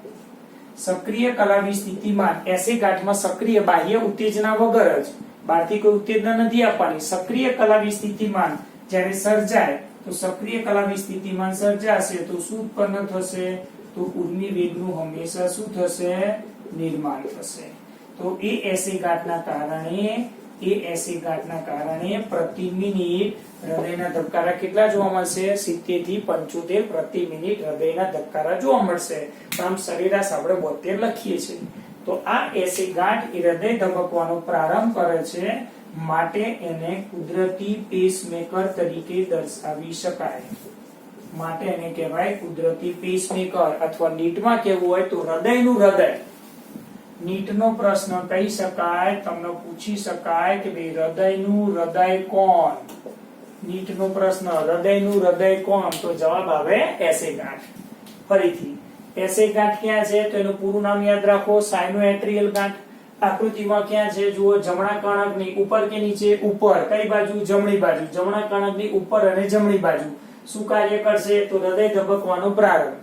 સક્રિય કલાવી સ્થિતિમાન એસે ગાંઠમાં સક્રિય બાહ્ય ઉત્તેજના વગર જ, બહારથી કોઈ ઉત્તેજના નથી આપવાની, સક્રિય કલાવી સ્થિતિમાન જ્યારે સર્જાય, તો સક્રિય કલાવી સ્થિતિમાન સર્જાશે તો શું ઉત્પન્ન થશે? તો ઉર્મી વેગનું હંમેશા શું થશે? નિર્માણ થશે. તો એ એસે ગાંઠના કારણે પ્રતિ મિનિટ હૃદયના ધબકારા કેટલા જોવા મળશે? 70 થી 75 પ્રતિ મિનિટ હૃદયના ધબકારા જોવા મળશે. આમ સરેરાશ આપણે 72 લખીએ છીએ. તો આ એસે ગાંઠ એ હૃદય ધબકવાનો પ્રારંભ કરે છે, માટે એને કુદરતી પેસમેકર તરીકે દર્શાવી શકાય. માટે એને કહેવાય કુદરતી પેસમેકર, અથવા નીટમાં કહેવું હોય તો હૃદયનું હૃદય. નીટનો પ્રશ્ન કહી શકાય, તમને પૂછી શકાય કે ભાઈ હૃદયનું હૃદય કોણ? નીટનો પ્રશ્ન હૃદયનું હૃદય કોણ? તો જવાબ આવે એસે ગાંઠ. ફરીથી એસે ગાંઠ ક્યાં છે? તો એનું પૂરું નામ યાદ રાખો, સાયનોએટ્રિયલ ગાંઠ. આકૃતિમાં ક્યાં છે? જુઓ, જમણા કર્ણકની ઉપર કે નીચે? ઉપર. કઈ બાજુ? જમણી બાજુ. જમણા કર્ણકની ઉપર અને જમણી બાજુ શું કાર્ય કરશે? તો હૃદય ધબકવાનો પ્રારંભ.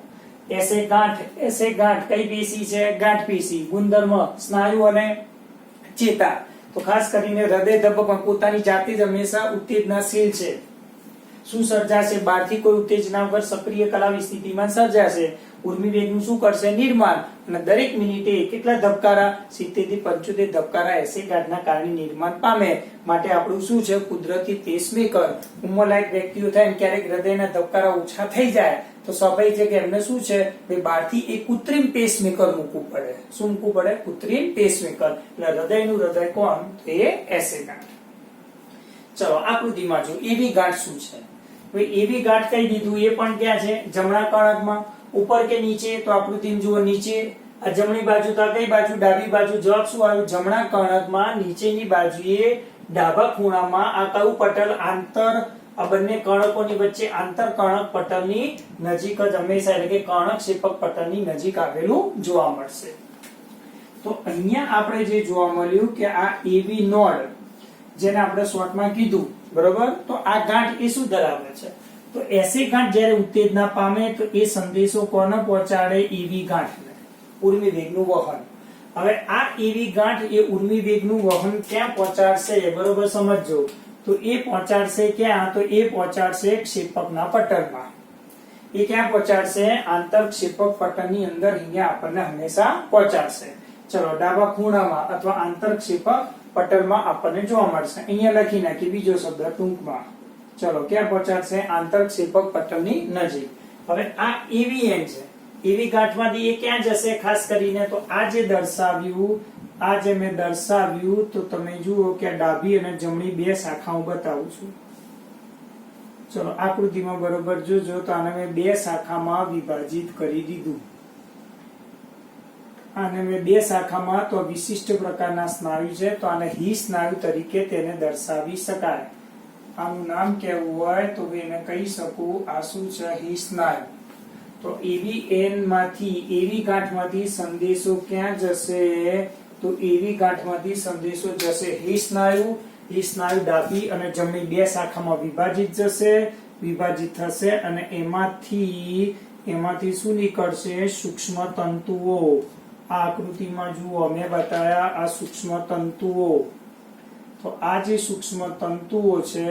એસે ગાંઠ કઈ પેશી છે? ગાંઠ પેશી. ગુણધર્મ સ્નાયુ અને ચેતા. તો ખાસ કરીને હૃદય ધબકવા પોતાની જાતે જ હંમેશા ઉત્તેજનાશીલ છે. શું સર્જાશે? બહારથી કોઈ ઉત્તેજના વગર સક્રિય કલાવી સ્થિતિમાં સર્જાશે. ઉર્મી વેગનું શું કરશે? નિર્માણ. અને દરેક મિનિટે કેટલા ધબકારા? 70 થી 75 ધબકારા એસે ગાંઠના કારણે નિર્માણ પામે. માટે આપણું શું છે? કુદરતી પેસમેકર. ઉંમરલાયક વ્યક્તિઓ થાય ક્યારેક હૃદયના ધબકારા ઓછા થઈ જાય તો સ્વાભાવિક છે કે એમને શું છે? બહારથી એક કૃત્રિમ પેસમેકર મૂકવું પડે. શું મૂકવું પડે? કૃત્રિમ પેસમેકર. એટલે હૃદયનું હૃદય કોણ? તો એ એસે ગાંઠ. ચલો આકૃતિમાં જો એવી ગાંઠ શું છે? એવી ગાંઠ કઈ દીધું? એ પણ ક્યાં છે? જમણા કર્ણકમાં. ઉપર કે નીચે? તો આકૃતિમાં જુઓ, નીચે. આ જમણી બાજુ તો કઈ બાજુ? ડાબી બાજુ. જવાબ શું આવ્યું? જમણા કર્ણકમાં નીચેની બાજુએ ડાબા ખૂણામાં આ કયું પટલ? આંતર. આ બંને કર્ણકોની વચ્ચે આંતર કર્ણક પટલની નજીક જ હંમેશા, એટલે કે કર્ણક ક્ષેપક પટલની નજીક આવેલું જોવા મળશે. તો અહીંયા આપણે જે જોવા મળ્યું કે આ એવી નોડ, જેને આપણે શોર્ટમાં કીધું, બરોબર. તો આ ગાંઠ એ શું ધરાવે છે? તો એસે ગાંઠ જ્યારે ઉત્તેજના પામે તો એ સંદેશો કોને પહોંચાડે? એવી ગાંઠને. ઉર્મી વેગનું વહન. હવે આ એવી ગાંઠ એ ઉર્મી વેગનું વહન ક્યાં પહોંચાડશે? બરોબર સમજજો. તો એ પહોંચાડશે ક્યાં? તો એ પહોંચાડશે ક્ષેપકના પટલમાં. એ ક્યાં પહોંચાડશે? આંતર ક્ષેપક પટલની અંદર અહીંયા આપણને હંમેશા પહોંચાડશે. ચલો ડાબા ખૂણામાં અથવા આંતર ક્ષેપક પટલમાં આપણને જોવા મળશે. અહીંયા લખી નાખી બીજો શબ્દ ટૂંકમાં. ચલો ક્યાં પહોંચાડશે? આંતર ક્ષેપક પટલની નજીક. હવે આ એવી એન છે, એવી ગાંઠમાંથી એ ક્યાં જશે ખાસ કરીને? તો આ જે દર્શાવ્યું, આ જે મેં દર્શાવ્યું, તો તમે જુઓ કે ડાબી અને જમણી બે શાખાઓ બતાવું છું. ચલો આકૃતિમાં બરોબર જોજો. તો આને મેં બે શાખામાં વિભાજિત કરી દીધું. આને મેં બે શાખામાં, તો વિશિષ્ટ પ્રકારના સ્નાયુ છે, તો આને હિ સ્નાયુ તરીકે તેને દર્શાવી શકાય. આનું નામ કેવું હોય તો એને કહી શકું, આ શું છે? હિ સ્નાયુ. તો એવી એન માંથી, એવી ગાંઠમાંથી સંદેશો ક્યાં જશે? તો એવી ગાંઠમાંથી સંદેશો જશે હિ સ્નાયુ. હિ સ્નાયુ ડાબી અને જમણી બે શાખામાં વિભાજિત થશે અને એમાંથી શું નીકળશે? સૂક્ષ્મ તંતુઓ. આ આકૃતિમાં જુઓ, મેં બતાવ્યા આ સૂક્ષ્મ તંતુઓ. તો આ જે સૂક્ષ્મ તંતુઓ છે,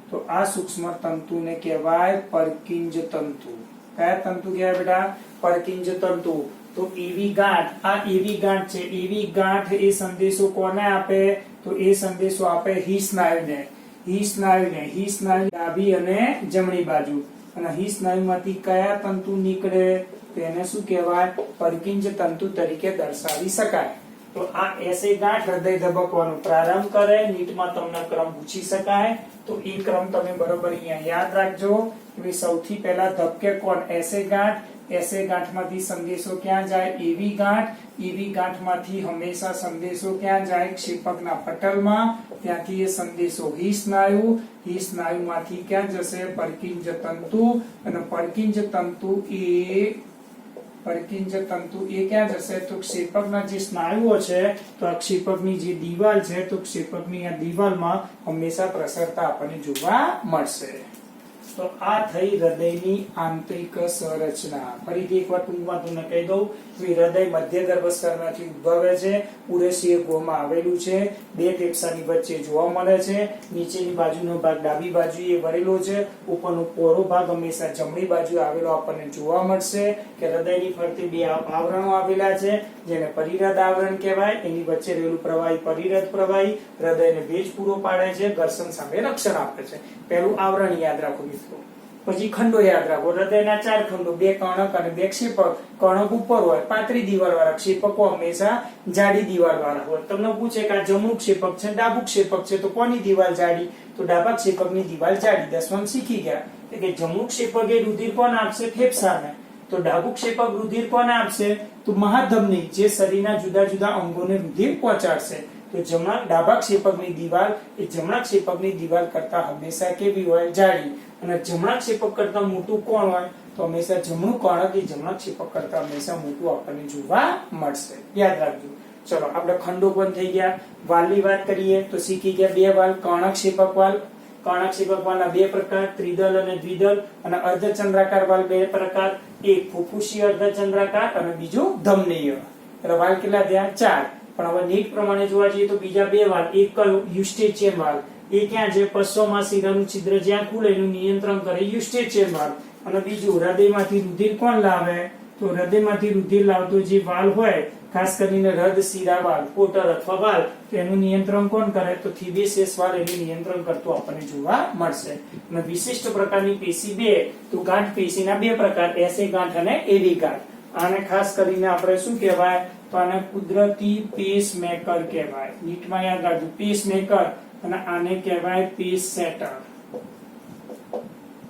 તો આ સૂક્ષ્મ તંતુને કહેવાય પર્કિંજ તંતુ. કયા તંતુ કહેવાય બેટા? પર્કિંજ તંતુ. તો એવી ગાંઠ, આ એવી ગાંઠ છે, એવી ગાંઠ એ સંદેશો કોને આપે? તો એ સંદેશો આપે હિ સ્નાયુને. હિ સ્નાયુ ડાબી અને જમણી બાજુ. અને હિ સ્નાયુમાંથી કયા તંતુ નીકળે? તેને શું કહેવાય? પર્કિંજ તંતુ તરીકે દર્શાવી શકાય. તો આ એસે ગાંઠ હૃદય ધબકવાનો પ્રારંભ કરે. નીટમાં તમને ક્રમ પૂછી શકાય, તો એ ક્રમ તમે બરોબર અહીંયા યાદ રાખજો. કે સૌથી પહેલા ધબકે કોણ? એસે ગાંઠ. એસે ગાંઠમાંથી સંદેશો ક્યાં જાય? એવી ગાંઠ. એવી ગાંઠમાંથી હંમેશા સંદેશો ક્યાં જાય? ક્ષેપકના પટલમાં. ત્યાંથી એ સંદેશો હિ સ્નાયુ. હિ સ્નાયુમાંથી ક્યાં જશે? પર્કિંજ તંતુ. અને પર્કિંજ તંતુ એ ક્યાં જશે? તો ક્ષેપકના જે સ્નાયુઓ છે, તો આ ક્ષેપકની જે દિવાલ છે, તો ક્ષેપકની આ દિવાલમાં હંમેશા પ્રસરતા આપણને જોવા મળશે. તો આ થઈ હૃદયની આંતરિક સંરચના. ફરીથી એકવાર ટૂંકમાં તમને કહી દઉં કે હૃદય મધ્ય ગર્ભસ્તરમાંથી ઉદ્ભવે છે, ઉરેશીય ગોળમાં આવેલું છે, બે ફેફસાની વચ્ચે જોવા મળે છે. નીચેની બાજુનો ભાગ ડાબી બાજુએ વળેલો છે, ઉપરનો પહોળો ભાગ હંમેશા જમણી બાજુએ આવેલો આપણને જોવા મળશે. કે હૃદયની ફરતે બે આવરણો આવેલા છે, જેને પરિરદ આવરણ કહેવાય. એની વચ્ચે રહેલું પ્રવાહી પરિરદ પ્રવાહી હૃદયને ભેજ પૂરો પાડે છે, ઘર્ષણ સામે રક્ષણ આપે છે. પહેલું આવરણ યાદ રાખો મિત્રો. પછી ખંડો યાદ રાખો. હૃદયના 4 ખંડો, 2 કર્ણક અને 2 ક્ષેપક. કર્ણક ઉપર હોય, પાતળી દિવાલ વાળા. ક્ષેપકો હંમેશા જાડી દિવાલ વાળા હોય. તમને પૂછે કે આ જમણું ક્ષેપક છે, ડાબું ક્ષેપક છે, તો કોની દિવાલ જાડી? તો ડાબા ક્ષેપકની દિવાલ જાડી. 10માં શીખી ગયા કે જમણું ક્ષેપક એ રુધિર કોણ આપશે? ફેફસાને. તો ડાબું ક્ષેપક રુધિર કોને આપશે? તો મહાધમની, જે શરીરના જુદા જુદા અંગોને રુધિર પહોંચાડશે. તો ડાબા ક્ષેપકની દિવાલ એ જમણા ક્ષેપકની દિવાલ કરતા હંમેશા કેવી હોય? જાડી. અને જમણા ક્ષેપક કરતા મોટું કોણ હોય? તો હંમેશા જમણું કર્ણક એ જમણા ક્ષેપક કરતા હંમેશા મોટું આપણને જોવા મળશે. યાદ રાખજો. ચલો આપણે ખંડો પણ થઈ ગયા. વાલની વાત કરીએ તો શીખી ગયા 2 વાલ. કર્ણક ક્ષેપક વાલ. કર્ણક ક્ષેપક વાલના 2 પ્રકાર, ત્રિદલ અને દ્વિદલ. અને અર્ધચંદ્રાકાર વાલ 2 પ્રકાર, એક ફુફુસીય અર્ધચંદ્રાકાર અને બીજો ધમનીય. એટલે વાલ કેટલા થયા? 4. પણ હવે નીટ પ્રમાણે જોવા જઈએ તો બીજા 2 વાલ. એક કયો? યુસ્ટેચિયન વાલ. એ ક્યાં છે? પશ્ચમાં શિરાનું છિદ્ર જ્યાં ખુલે એનું નિયંત્રણ કરે યુસ્ટેચિયન વાલ. અને બીજું હૃદયમાંથી રુધિર કોણ લાવે? તો હૃદયમાંથી રુધિર લાવતો જે વાલ હોય, ખાસ કરીને હૃદ શિરા વાલ, પોટર અથવા વાલ, તો એનું નિયંત્રણ કોણ કરે? તો થિબેસિયસ વાલ એનું નિયંત્રણ કરતો આપણને જોવા મળશે. અને વિશિષ્ટ પ્રકારની પેશી 2. તો ગાંઠ પેશીના 2 પ્રકાર, એસે ગાંઠ અને એવી ગાંઠ. આને ખાસ કરીને આપણે શું કહેવાય? તો આને કુદરતી પેસમેકર કહેવાય. નીટમાં યાદ રાખજો, પેસમેકર. અને આને કહેવાય પેસ સેટર.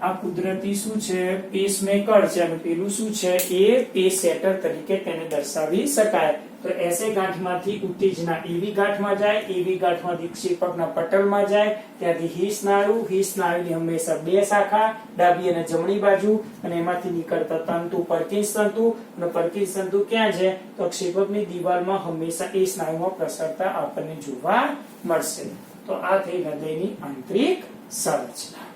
આ કુદરતી શું છે? પેસમેકર છે. અને પેલું શું છે? એ પેસ સેટર તરીકે તેને દર્શાવી શકાય. તો એસે ગાંઠમાંથી ઉત્તેજના એવી ગાંઠમાં જાય, એવી ગાંઠમાંથી ક્ષેપકના પટલમાં જાય, ત્યાંથી હિ સ્નાયુ. હિ સ્નાયુની હંમેશા 2 શાખા, ડાબી અને જમણી બાજુ. અને એમાંથી નીકળતા તંતુ પર્કિન્સ તંતુ. અને પર્કિન્સ તંતુ ક્યાં છે? તો ક્ષેપકની દિવાલમાં હંમેશા એ સ્નાયુમાં પ્રસરતા આપણને જોવા મળશે. તો આ થઈ હૃદયની આંતરિક સંરચના.